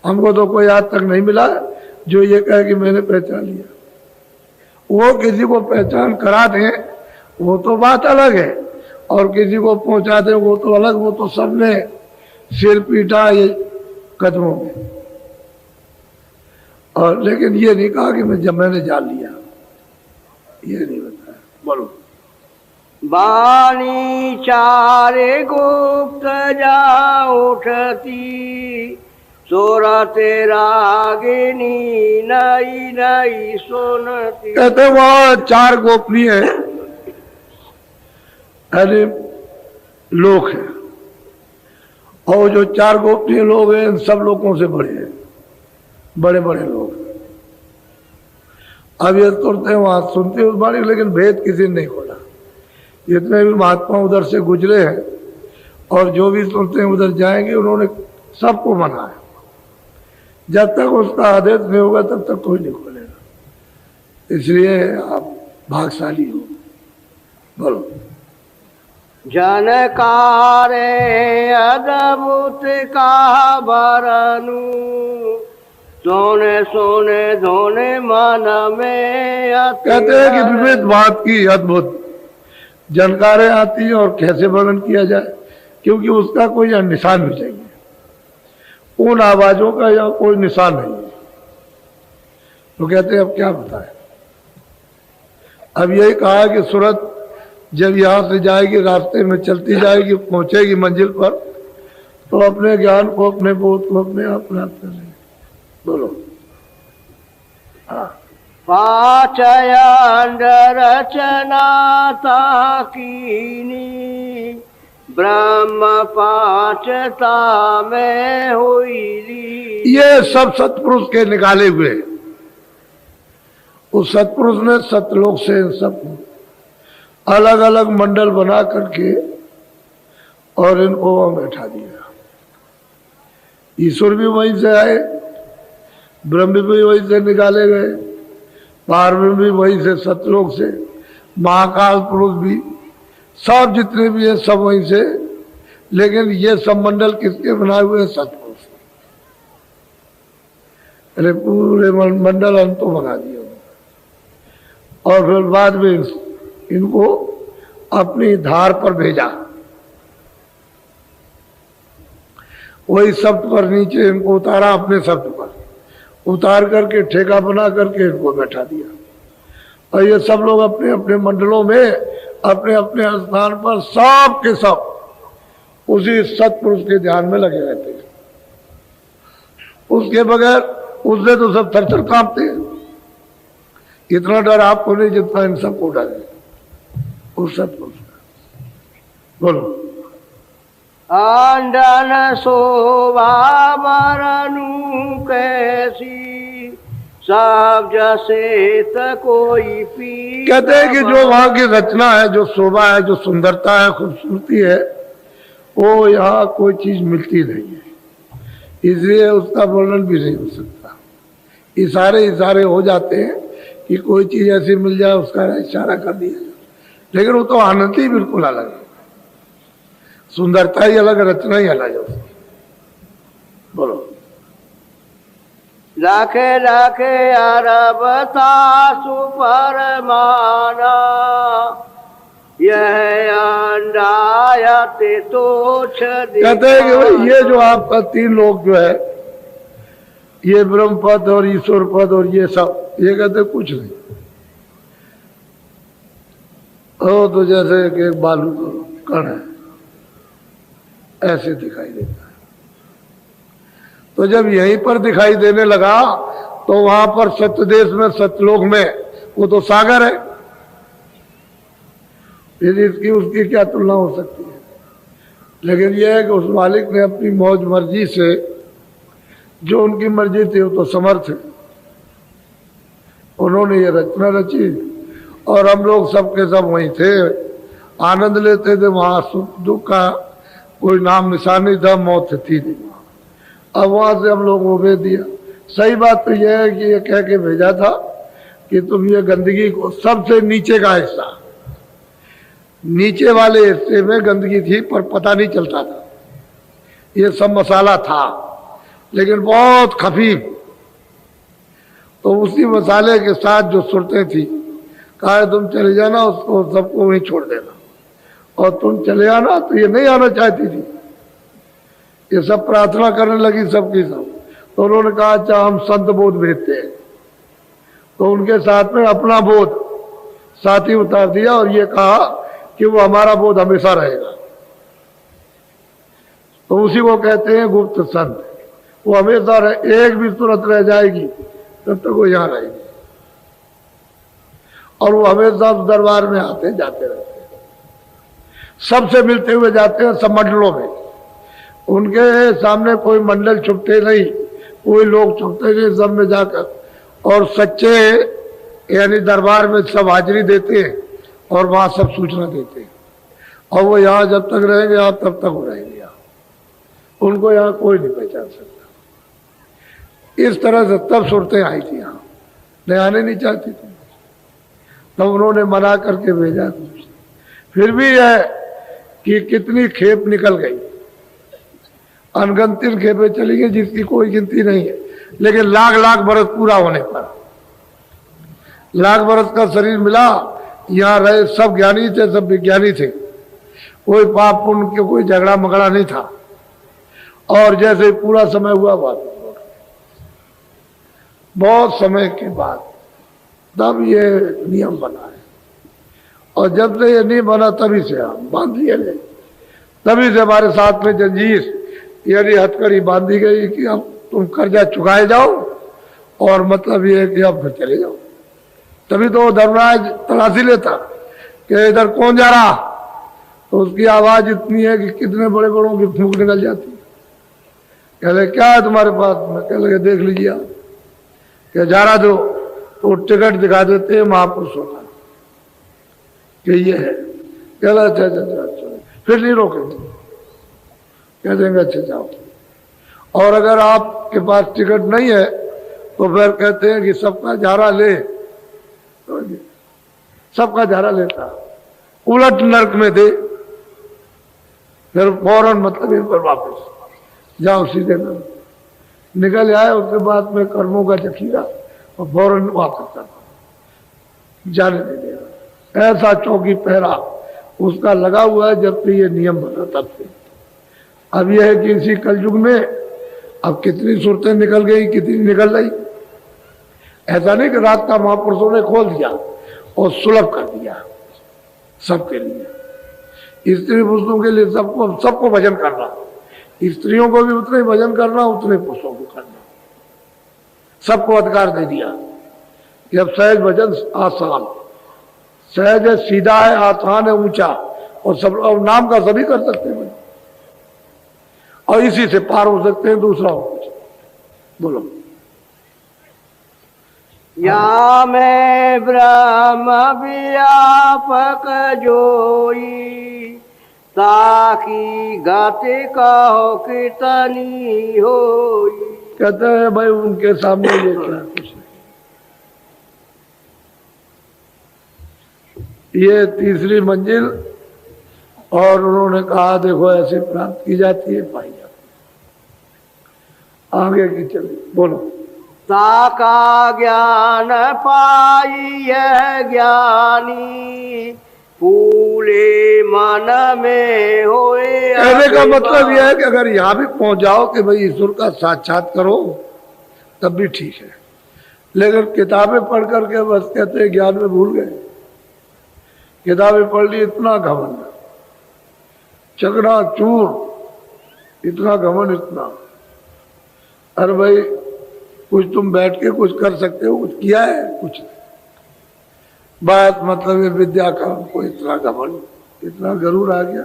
हमको तो कोई आज तक नहीं मिला जो ये कहे कि मैंने पहचान लिया। वो किसी को पहचान करा दें वो तो बात अलग है, और किसी को पहुंचा दें वो तो अलग। वो तो सबने सिर पीटा ये कदमों में, और लेकिन ये नहीं कहा कि मैंने जान लिया, ये नहीं बताया। बोलो। बानी चारे गुप्त जा उठती, सूरत रागिनी नई नई सुनती। कहते वहां चार गोपनीय अरे लोग हैं, और जो चार गोपनीय लोग हैं सब लोगों से बड़े हैं, बड़े बड़े लोग। अब ये तुरते वहां सुनते उस बारे, लेकिन भेद किसी ने नहीं खोला। जितने भी महात्मा उधर से गुजरे हैं और जो भी सुनते हैं उधर जाएंगे, उन्होंने सबको मना है। जब तक उसका आदेश नहीं होगा तब तक कोई नहीं खोलेगा। इसलिए आप भाग्यशाली हो। बोलो। जनकार अद्भुत का बरनु, सोने सोने धोने मन में। कहते हैं कि विविध बात की अद्भुत जानकारें आती हैं, और कैसे वर्णन किया जाए, क्योंकि उसका कोई निशान भी चाहिए। उन आवाजों का या कोई निशान नहीं है। तो कहते हैं अब क्या बताएं। अब यही कहा कि सूरत जब यहां से जाएगी, रास्ते में चलती जाएगी, पहुंचेगी मंजिल पर, तो अपने ज्ञान को, अपने बोध को अपने आप प्राप्त करेगी। बोलो। हाँ। पाचयंड रचना ताकीनी, ब्रह्म पाचता में हुई। ये सब सतपुरुष के निकाले हुए। उस सतपुरुष ने सतलोक से सब अलग अलग मंडल बना करके और इनको वहां बैठा दिया। ईश्वर भी वहीं से आए, ब्रह्म भी वहीं से निकाले गए, पार्वती भी वहीं से, सतलोक से, महाकाल पुरुष भी, सब जितने भी है सब वहीं से। लेकिन ये सब मंडल किसके बनाए हुए? सतपुरुष। अरे पूरे मंडल अंतो बना दिए, और फिर बाद में इनको अपनी धार पर भेजा। वही शब्द पर नीचे इनको उतारा, अपने शब्द पर उतार करके ठेका बना करके इनको बैठा दिया। और ये सब लोग अपने अपने मंडलों में, अपने अपने स्थान पर सब के सब उसी सतपुरुष के ध्यान में लगे रहते हैं। उसके बगैर, उससे तो सब थर-थर कांपते हैं। इतना डर आपको नहीं जितना इन सबको डर है उस सतपुरुष का। बोलो। आंडन शोभा बरनु कैसी, सब जैसे कोई पी। कहते हैं कि जो वहां की रचना है, जो शोभा है, जो सुंदरता है, खूबसूरती है, वो यहाँ कोई चीज मिलती नहीं है। इसलिए उसका वर्णन भी नहीं हो सकता। इशारे इशारे हो जाते हैं कि कोई चीज ऐसी मिल जाए, उसका इशारा कर दिया जाए, लेकिन वो तो आनंद ही बिल्कुल अलग है। सुंदरता ही अलग, रचना ही अलग है उसकी। बोलो। लाखे लाखे अरबता सुपरमाना, यह अंडायते तो कहते हैं कि भाई ये जो आपका 3 लोग जो है, ये ब्रह्म पद और ईश्वर पद और ये सब, ये कहते कुछ नहीं। तो जैसे कि एक बालू का कण है, ऐसे दिखाई देता है। तो जब यहीं पर दिखाई देने लगा तो वहां पर सत्यदेश में, सत्यलोक में, वो तो सागर है, फिर इसकी उसकी क्या तुलना हो सकती है। लेकिन यह है कि उस मालिक ने अपनी मौज मर्जी से, जो उनकी मर्जी थी वो तो समर्थ है, उन्होंने ये रचना रची और हम लोग सबके सब वहीं थे, आनंद लेते थे। वहां सुख दुख का कोई नाम निशान नहीं था, मौत थी नहीं। अब वहां से हम लोग को भेज दिया। सही बात तो यह है कि ये कह के भेजा था कि तुम ये गंदगी को, सबसे नीचे का हिस्सा, नीचे वाले हिस्से में गंदगी थी पर पता नहीं चलता था, ये सब मसाला था लेकिन बहुत खफीफ। तो उसी मसाले के साथ जो सुरतें थी, कहा तुम चले जाना, उसको सबको वहीं छोड़ देना, और तुम चले आना। तो ये नहीं आना चाहती थी, ये सब प्रार्थना करने लगी सबकी सब। तो उन्होंने कहा अच्छा हम संत बोध भेजते हैं। तो उनके साथ में अपना बोध साथी उतार दिया और ये कहा कि वो हमारा बोध हमेशा रहेगा। तो उसी को कहते हैं गुप्त संत। वो हमेशा रहे, एक भी सूरत रह जाएगी तब तक वो यहाँ रहेगी, और वो हमेशा दरबार में आते जाते रहते हैं, सबसे मिलते हुए जाते हैं, सब मंडलों में। उनके सामने कोई मंडल छुपते नहीं, कोई लोग छुपते नहीं, सब में जाकर, और सच्चे यानी दरबार में सब हाजिरी देते हैं और वहां सब सूचना देते हैं। और वो यहाँ जब तक रहेंगे आप तब तक वो रहेंगे यहाँ, उनको यहाँ कोई नहीं पहचान सकता। इस तरह से तब सूरतें आई थी यहाँ, नहीं आने नहीं चाहती थी, तब उन्होंने मना करके भेजा। फिर भी है कि कितनी खेप निकल गई, अनगिनती खेपें चली गई जिसकी कोई गिनती नहीं है। लेकिन लाख लाख बरस पूरा होने पर, लाख बरस का शरीर मिला, यहाँ रहे सब ज्ञानी थे, सब विज्ञानी थे, कोई पाप पुण्य के कोई झगड़ा मगड़ा नहीं था। और जैसे पूरा समय हुआ बात, बहुत समय के बाद तब ये नियम बना है, और जब से ये नहीं बना तभी से हम बांध लिए गए, तभी से हमारे साथ में जंजीर यानी हथकड़ी बांधी गई कि अब तुम कर्जा चुकाए जाओ, और मतलब ये है कि अब घर चले जाओ। तभी तो धर्मराज तलाशी लेता कि इधर कौन जा रहा, तो उसकी आवाज इतनी है कि कितने बड़े बड़ों की फूंक निकल जाती। कह ले क्या है तुम्हारे पास में, कह लगे देख लीजिए आप, क्या जा रहा दो, तो टिकट दिखा देते हैं महापुरुषों का कि ये है। कह ला अच्छा अच्छा अच्छा, फिर नहीं रोकेंगे, कह देंगे अच्छा जाओ। और अगर आपके पास टिकट नहीं है तो फिर कहते हैं कि सबका झारा ले, तो सबका झारा लेता, उलट नर्क में थे। फिर फौरन मतलब इन पर वापस जाओ, सीधे निकल आए। उसके बाद में कर्मों का जखीरा और फौरन वापस करता, जाने नहीं देगा। ऐसा चौकी पहरा उसका लगा हुआ है जब से ये नियम बना तब से। अब यह है कि इसी कलयुग में अब कितनी सूरतें निकल गई, कितनी निकल रही। ऐसा नहीं कि रास्ता महापुरुषों ने खोल दिया और सुलभ कर दिया सबके लिए, स्त्री पुरुषों के लिए, सबको भजन करना, स्त्रियों को भी उतने भजन करना, उतने पुरुषों को करना, सबको अधिकार दे दिया कि अब सहज भजन आसान, सहज है, सीधा है, आसान है, ऊंचा, और सब और नाम का सभी कर सकते हैं और इसी से पार हो सकते हैं, दूसरा हो कुछ। बोलो। या मैं ब्रह्म व्यापक जोई, ताकि गाते कहो कीर्तनी होई। कहते हैं भाई उनके सामने ये क्या कुछ नहीं। ये तीसरी मंजिल, और उन्होंने कहा देखो ऐसे प्राप्त की जाती है, पाई जाती है। आगे की चलिए, बोलो। ताका ज्ञान पाई यह ज्ञानी, फूले मन में होए। कहने का मतलब यह है कि अगर यहाँ भी पहुंच जाओ कि भाई ईश्वर का साक्षात करो तब भी ठीक है, लेकिन किताबें पढ़ करके बस कहते हैं ज्ञान में भूल गए। किताबें पढ़ ली, इतना घमंड, चकना चूर, इतना घमंड, इतना। अरे भाई कुछ तुम बैठ के कुछ कर सकते हो, कुछ किया है? कुछ नहीं। बात मतलब ये विद्या का हमको इतना घमंड, इतना गरूर आ गया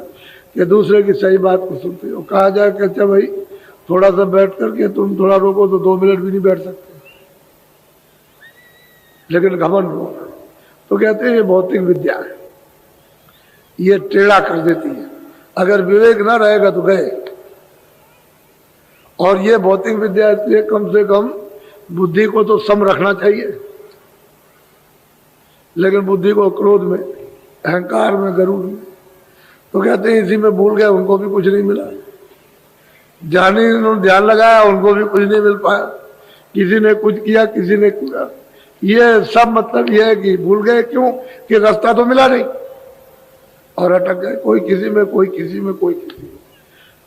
कि दूसरे की सही बात को सुनते हो। कहा जाए कि अच्छा भाई थोड़ा सा बैठ करके तुम थोड़ा रोको तो 2 मिनट भी नहीं बैठ सकते, लेकिन घमंड हो। तो कहते हैं ये भौतिक विद्या है, ये टेढ़ा कर देती है। अगर विवेक ना रहेगा तो गए। और ये भौतिक विद्या इसलिए कम से कम बुद्धि को तो सम रखना चाहिए, लेकिन बुद्धि को क्रोध में, अहंकार में, गरूर में, तो कहते हैं इसी में भूल गए, उनको भी कुछ नहीं मिला। जाने उन्होंने ध्यान लगाया, उनको भी कुछ नहीं मिल पाया। किसी ने कुछ किया, किसी ने किया, ये सब मतलब ये है कि भूल गए। क्यों? कि रास्ता तो मिला नहीं और अटक गए। कोई किसी में, कोई किसी में, कोई किसी में।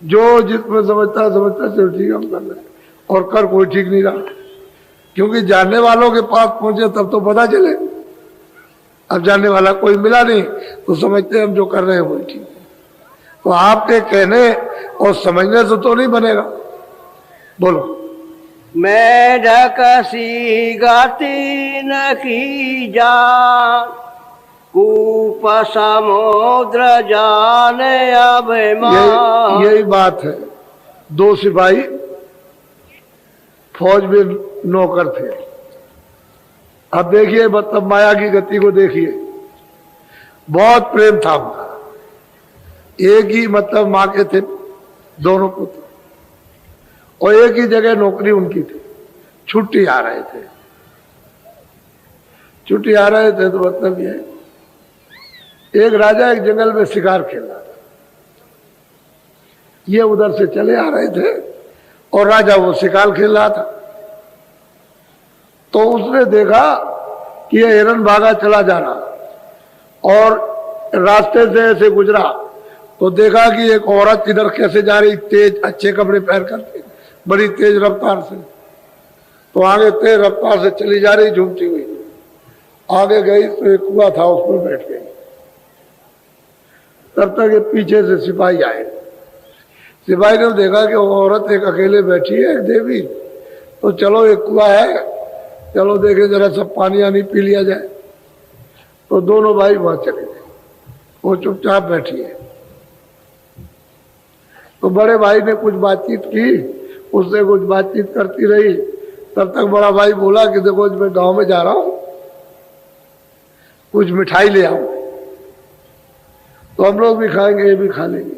जो जिसमें समझता चलो ठीक हम कर रहे, और कर कोई ठीक नहीं रहा। क्योंकि जानने वालों के पास पहुंचे तब तो पता चले। अब जानने वाला कोई मिला नहीं तो समझते हम जो कर रहे हैं वही ठीक है। तो आपके कहने और समझने से तो नहीं बनेगा। बोलो। मेढक सी गति न की जान, कूप समुद्र जाने अभिमान। यही बात है। 2 सिपाही फौज में नौकर थे। अब देखिए मतलब माया की गति को देखिए। बहुत प्रेम था उनका, एक ही मतलब माँ के थे दोनों पुत्र, और एक ही जगह नौकरी उनकी थी। छुट्टी आ रहे थे, छुट्टी आ रहे थे तो मतलब ये एक राजा एक जंगल में शिकार खेल रहा था। ये उधर से चले आ रहे थे और राजा वो शिकार खेल रहा था। तो उसने देखा कि ये हिरन भागा चला जा रहा और रास्ते से ऐसे गुजरा तो देखा कि एक औरत इधर कैसे जा रही, तेज अच्छे कपड़े पहन कर, बड़ी तेज रफ्तार से। तो आगे तेज रफ्तार से चली जा रही झूमती हुई। आगे गई तो एक कुआं था, उस पर बैठ गई। तब तक ये पीछे से सिपाही आए। सिपाही ने देखा कि वो औरत एक अकेले बैठी है, एक देवी, तो चलो एक कुआं है, चलो देखे जरा सब पानी आनी पी लिया जाए। तो दोनों भाई वहां चले गए, वो चुपचाप बैठी है। तो बड़े भाई ने कुछ बातचीत की, उससे कुछ बातचीत करती रही। तब तक बड़ा भाई बोला कि देखो मैं गांव में जा रहा हूं, कुछ मिठाई ले आओ, तो हम लोग भी खाएंगे, ये भी खा लेंगे।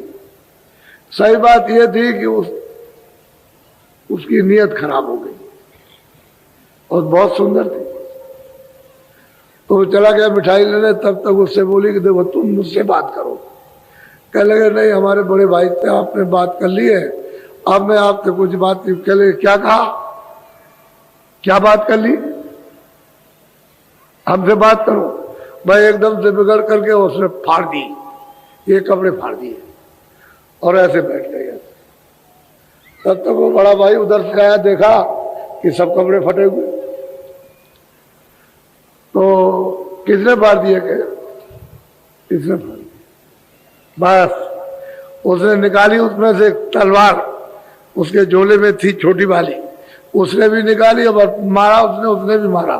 सही बात यह थी कि उसकी नीयत खराब हो गई और बहुत सुंदर थी। तो वो चला गया मिठाई लेने। तब तक उससे बोली कि देखो तुम मुझसे बात करो। कह लगे नहीं हमारे बड़े भाई थे, आपने बात कर ली है, अब मैं आपसे कुछ बात कह लगे। क्या कहा? क्या बात कर ली? हमसे बात करो। भाई एकदम से बिगड़ करके उसने फाड़ दी, ये कपड़े फाड़ दिए और ऐसे बैठ गए। तब तक वो बड़ा भाई उधर से आया, देखा कि सब कपड़े फटे हुए। तो किसने फाड़ दिए? किसने फाड़ दिया? बस उसने निकाली उसमें से तलवार, उसके झोले में थी छोटी वाली, उसने भी निकाली और मारा उसने भी मारा।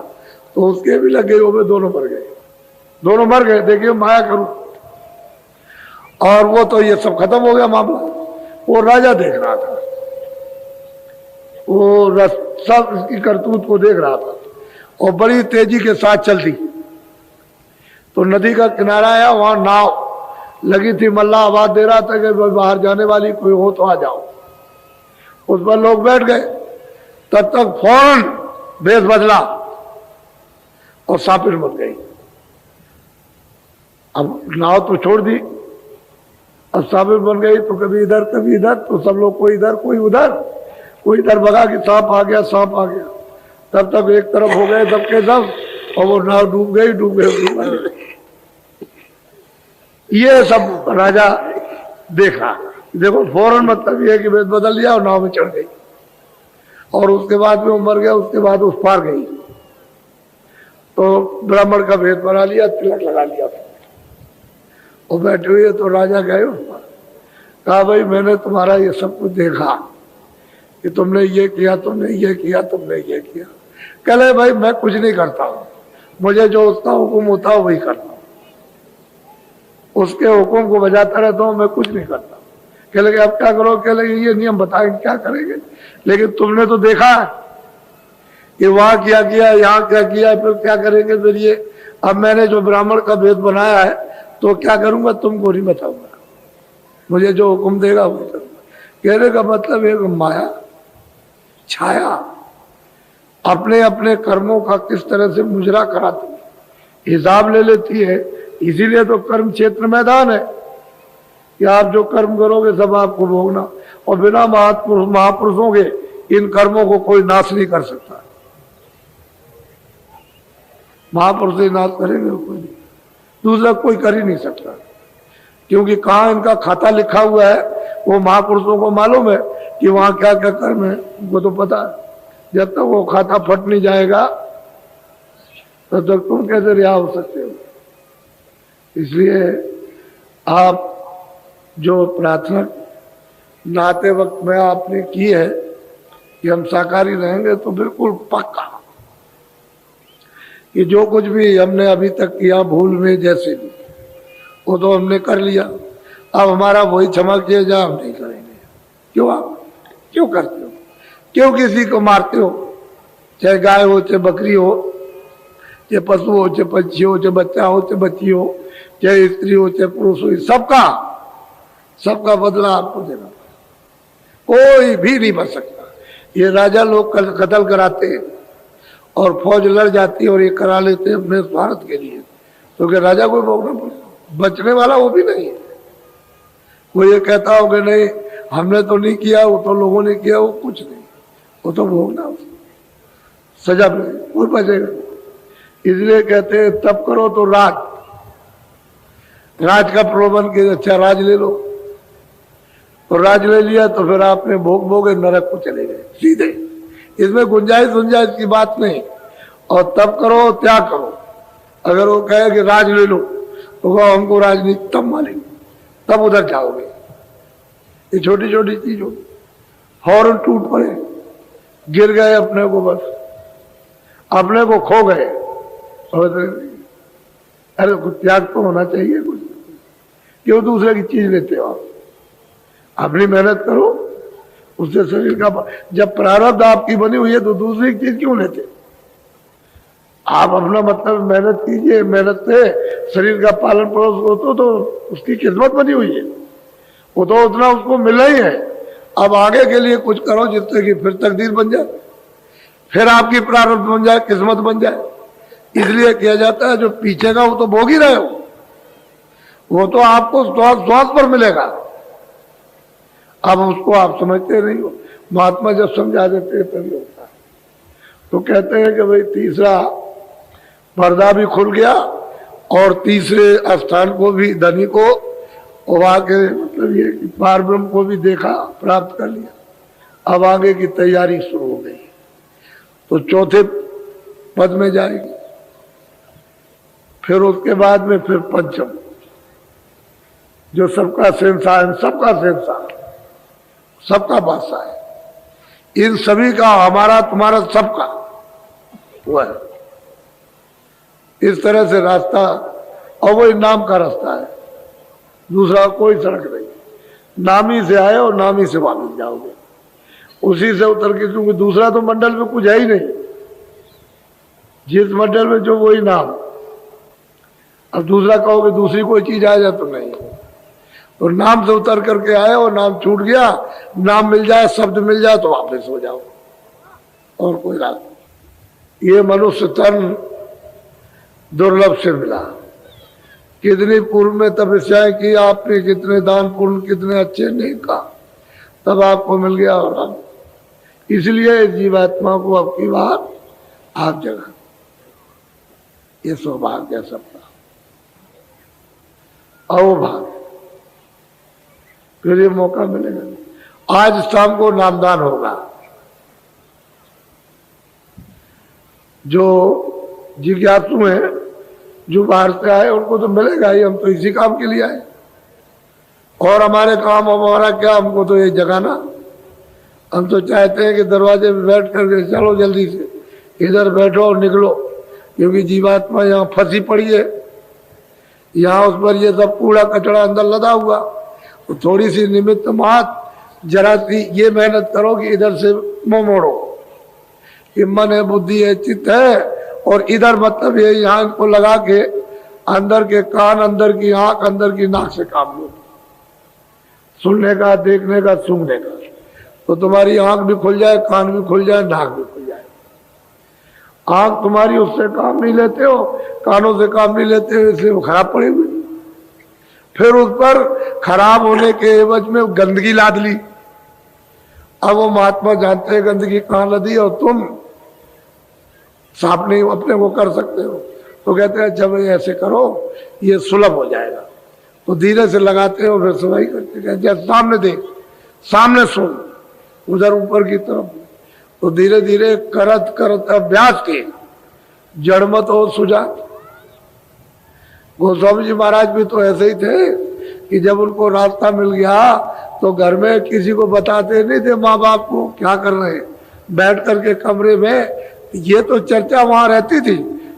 तो उसके भी लग गए, वो दोनों मर गए, दोनों मर गए। देखिए माया करूं। और वो तो ये सब खत्म हो गया मामला। वो राजा देख रहा था, वो सब इसकी करतूत को देख रहा था और बड़ी तेजी के साथ चलती। तो नदी का किनारा आया, वहां नाव लगी थी, मल्ला आवाज दे रहा था कि बाहर जाने वाली कोई हो तो आ जाओ। उस पर लोग बैठ गए। तब तक फौरन भेष बदला और सापिर बन गई। अब नाव तो छोड़ दी, अब साबिर बन गई। तो कभी इधर कभी इधर, तो सब लोग कोई इधर कोई उधर, कोई इधर भगा कि सांप आ गया, सांप आ गया। तब तक एक तरफ हो गए सब के सब, और वो नाव डूब गई। ये सब राजा देखा। देखो फौरन मतलब ये कि वेद बदल लिया और नाव में चढ़ गई, और उसके बाद में वो मर गया, उसके बाद उस पार गई। तो ब्राह्मण का भेद बना लिया, तिलक लगा लिया, और बैठे हुए तो राजा गए उस पर, कहा भाई मैंने तुम्हारा ये सब कुछ देखा कि तुमने ये किया, तुमने ये किया, तुमने ये किया। कहले भाई मैं कुछ नहीं करता हूँ, मुझे जो उसका हुक्म होता है वही करता हूँ, उसके हुक्म को बजाता रहता हूँ, मैं कुछ नहीं करता। कह लगे अब क्या करो? कह लगे ये नियम बताएंगे क्या करेंगे, लेकिन तुमने तो देखा कि वहां क्या किया, यहाँ क्या किया, फिर क्या करेंगे फिर ये। अब मैंने जो ब्राह्मण का भेद बनाया है तो क्या करूंगा तुमको नहीं बताऊंगा, मुझे जो हुक्म देगा वो करूंगा। कहने का मतलब एक माया छाया अपने अपने कर्मों का किस तरह से मुजरा कराती है, हिसाब ले लेती है। इसीलिए तो कर्म क्षेत्र मैदान है कि आप जो कर्म करोगे सब आपको भोगना, और बिना महापुरुषों के इन कर्मों को कोई नाश नहीं कर सकता। महापुरुष ही नाश करेंगे, कोई नहीं, दूसरा कोई कर ही नहीं सकता, क्योंकि कहाँ इनका खाता लिखा हुआ है वो महापुरुषों को मालूम है कि वहां क्या क्या कर्म है, उनको तो पता है। जब तक वो खाता फट नहीं जाएगा तब तक तुम कैसे रिहा हो सकते हो। इसलिए आप जो प्रार्थना नहाते वक्त में आपने की है कि हम शाकाहारी रहेंगे, तो बिल्कुल पक्का कि जो कुछ भी हमने अभी तक किया भूल में जैसे भी, वो तो हमने कर लिया। अब हमारा वही क्षमा किया जाए, हम नहीं करेंगे। क्यों? आप क्यों करते हो? क्यों किसी को मारते हो? चाहे गाय हो, चाहे बकरी हो, चाहे पशु हो, चाहे पक्षी हो, चाहे बच्चा हो, चाहे बच्ची हो, चाहे स्त्री हो, चाहे पुरुष हो, सबका बदला आपको देना, कोई भी नहीं बच सकता। ये राजा लोग कत्ल कराते हैं और फौज लड़ जाती है और ये करा लेते हैं अपने स्वार्थ के लिए, तो क्या राजा को भोगना पड़ेगा? बचने वाला वो भी नहीं है। वो ये कहता हो कि नहीं हमने तो नहीं किया, वो तो लोगों ने किया, वो कुछ नहीं, वो तो भोगना, सजा मिलेगी, कोई बचेगा। इसलिए कहते हैं तब करो तो राज का प्रलोभन के अच्छा राज ले लो, तो राज ले लिया तो फिर आपने भोगे नरक को चले गए सीधे। इसमें गुंजाइश की बात नहीं। और तब करो त्याग करो। अगर वो कहे कि राज ले लो तो वो हमको राजनीति तब मालेंगे, तब उधर जाओगे। ये छोटी छोटी चीज हो, फौरन टूट पड़े, गिर गए अपने को, बस अपने को खो गए। अरे कुछ त्याग तो होना चाहिए, कुछ क्यों दूसरे की चीज लेते हो? आप अपनी मेहनत करो, उससे शरीर का, जब प्रारब्ध आपकी बनी हुई है तो दूसरी चीज क्यों लेते? आप अपना मतलब मेहनत कीजिए, मेहनत से शरीर का पालन पोषण हो तो उसकी किस्मत बनी हुई है, वो तो उतना उसको मिला ही है। अब आगे के लिए कुछ करो जिससे कि फिर तकदीर बन जाए, फिर आपकी प्रारब्ध बन जाए, किस्मत बन जाए। इसलिए किया जाता है जो पीछे का वो तो भोग ही रहे हो, वो तो आपको श्वास पर मिलेगा। अब उसको आप समझते नहीं हो। महात्मा जब समझा देते हैं तभी होता है। तो कहते हैं कि भाई तीसरा पर्दा भी खुल गया और तीसरे स्थान को भी धनी को वहां के मतलब ये कि पार ब्रह्म को भी देखा, प्राप्त कर लिया। अब आगे की तैयारी शुरू हो गई, तो चौथे पद में जाएगी, फिर उसके बाद में फिर पंचम, जो सबका शहंशाह, सबका शहंशाह, सबका बादशाह है, इन सभी का, हमारा तुम्हारा सबका वो है। इस तरह से रास्ता, और वही नाम का रास्ता है, दूसरा कोई सड़क नहीं। नाम ही से आए और नाम ही से वापस जाओगे, उसी से उतर के, क्योंकि दूसरा तो मंडल में कुछ है ही नहीं। जिस मंडल में जो वही नाम, अब दूसरा कहोगे दूसरी कोई चीज आ जाए तो नहीं। तो नाम से उतर करके आए और नाम छूट गया, नाम मिल जाए, शब्द मिल जाए तो वापस हो जाओ, और कोई रास्ता। ये मनुष्य तन दुर्लभ से मिला। कितनी पूर्व में तपस्याएं की आपने, कितने दान पुण्य, कितने अच्छे नहीं का, तब आपको मिल गया। और अब इसलिए जीवात्मा को अब की बात आप जगह, ये सौभाग्य है सबका। आओ भाग, फिर ये मौका मिलेगा नहीं। आज शाम को नामदान होगा। जो जिज्ञासु हैं, जो बाहर से आए, उनको तो मिलेगा ही। हम तो इसी काम के लिए आए, और हमारे काम हमारा क्या, हमको तो ये जगाना। हम तो चाहते हैं कि दरवाजे पे बैठ करके चलो जल्दी से इधर बैठो और निकलो, क्योंकि जीवात्मा यहाँ फंसी पड़ी है। यहाँ उस पर ये सब कूड़ा कचरा अंदर लदा हुआ, तो थोड़ी सी निमित्त मात्र जरा सी ये मेहनत करो कि इधर से मुंह मोड़ो। ये मन है, बुद्धि है, चित्त है, और इधर मतलब ये यहाँ को लगा के अंदर के कान, अंदर की आंख, अंदर की नाक से काम लो, सुनने का, देखने का, सूंघने का। तो तुम्हारी आंख भी खुल जाए, कान भी खुल जाए, नाक भी खुल जाए। आंख तुम्हारी उससे काम नहीं लेते हो, कानों से काम नहीं लेते हो, इसलिए वो खराब पड़ी हुई। फिर उस पर खराब होने के एवज में गंदगी लाद ली। अब वो महात्मा जानते हैं गंदगी कहाँ लदी, और तुम साफ नहीं अपने को कर सकते हो। तो कहते हैं जब ऐसे करो ये सुलभ हो जाएगा। तो धीरे से लगाते हो, फिर सुनाई करते हैं, सामने देख, सामने सुन, उधर ऊपर की तरफ। तो धीरे धीरे करत करत अभ्यास के जड़मत और सुजात। गोस्वामी जी महाराज भी तो ऐसे ही थे कि जब उनको रास्ता मिल गया तो घर में किसी को बताते नहीं थे माँ बाप को क्या कर रहे हैं, बैठ करके कमरे में। ये तो चर्चा वहां रहती थी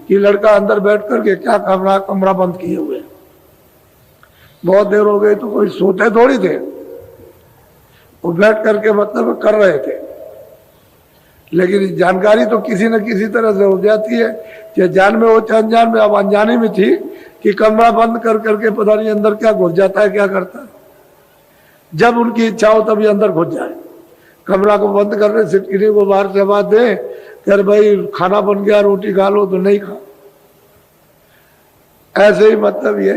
कि लड़का अंदर बैठ करके क्या कमरा बंद किए हुए, बहुत देर हो गई, तो कोई सोते थोड़ी थे, वो बैठ करके मतलब कर रहे थे। लेकिन जानकारी तो किसी न किसी तरह से हो जाती है, चाहे जान में हो चाहे अनजान में। अब अनजाने में थी कि कमरा बंद कर करके पता नहीं अंदर क्या घुस जाता है, क्या करता है। जब उनकी इच्छा हो तभी अंदर घुस जाए। कमरा को बंद करने से किसी को बाहर से आवाज दे, यार भाई खाना बन गया, रोटी खा लो, तो नहीं खा। ऐसे ही मतलब ये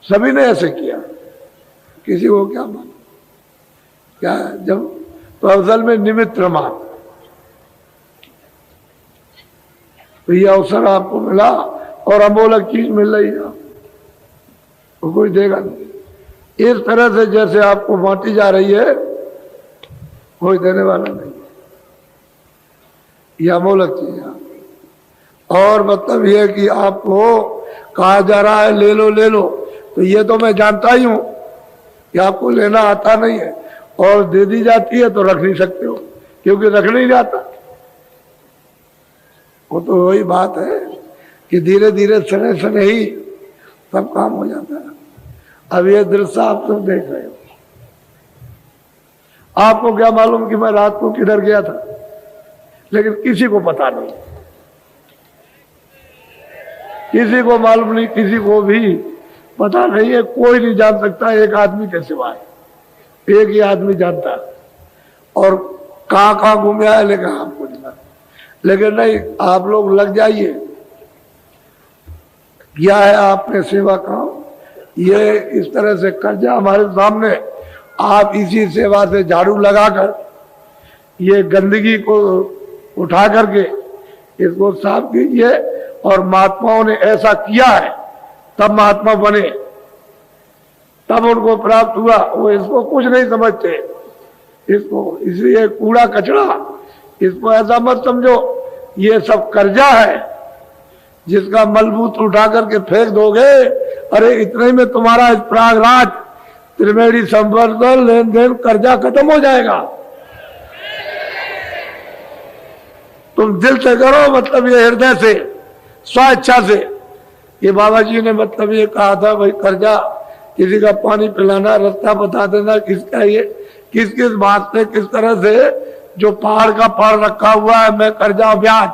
सभी ने ऐसे किया, किसी को क्या मान क्या जब तो असल में निमित्त मात्र। तो ये अवसर आपको मिला और अमोलक चीज मिल रही है, तो कोई देगा नहीं। इस तरह से जैसे आपको बांटी जा रही है, कोई देने वाला नहीं। यह अमोलक चीज है। और मतलब यह कि आपको कहा जा रहा है ले लो ले लो, तो ये तो मैं जानता ही हूं कि आपको लेना आता नहीं है, और दे दी जाती है तो रख नहीं सकते हो, क्योंकि रख नहीं जाता। वो तो वही बात है कि धीरे धीरे सने सने ही सब काम हो जाता है। अब ये दृश्य आप सब देख रहे हो। आपको क्या मालूम कि मैं रात को किधर गया था, लेकिन किसी को पता नहीं, किसी को मालूम नहीं, किसी को भी पता नहीं है, कोई नहीं जान सकता एक आदमी के सिवाय। एक ही आदमी जानता है, और कहाँ कहाँ घूम आया लेकिन आपको नहीं मालूम। लेकिन नहीं, आप लोग लग जाइए। क्या है आपने सेवा काम, ये इस तरह से कर्जा हमारे सामने, आप इसी सेवा से झाड़ू लगाकर ये गंदगी को उठा करके इसको साफ कीजिए। और महात्माओं ने ऐसा किया है, तब महात्मा बने, तब उनको प्राप्त हुआ। वो इसको कुछ नहीं समझते, इसको इसलिए कूड़ा कचरा, इसको ऐसा मत समझो ये सब कर्जा है जिसका मलबूत उठा करके फेंक दोगे। अरे इतने ही में तुम्हारा इस प्रयागराज त्रिवेणी संवर्धन लेन देन कर्जा खत्म हो जाएगा। तुम दिल से करो, मतलब ये हृदय से, स्वेच्छा से। ये बाबा जी ने मतलब ये कहा था, भाई कर्जा किसी का पानी पिलाना, रास्ता बता देना, किसका ये किस किस बात से, किस तरह से, जो पहाड़ का पहाड़ रखा हुआ है, मैं कर्जा ब्याज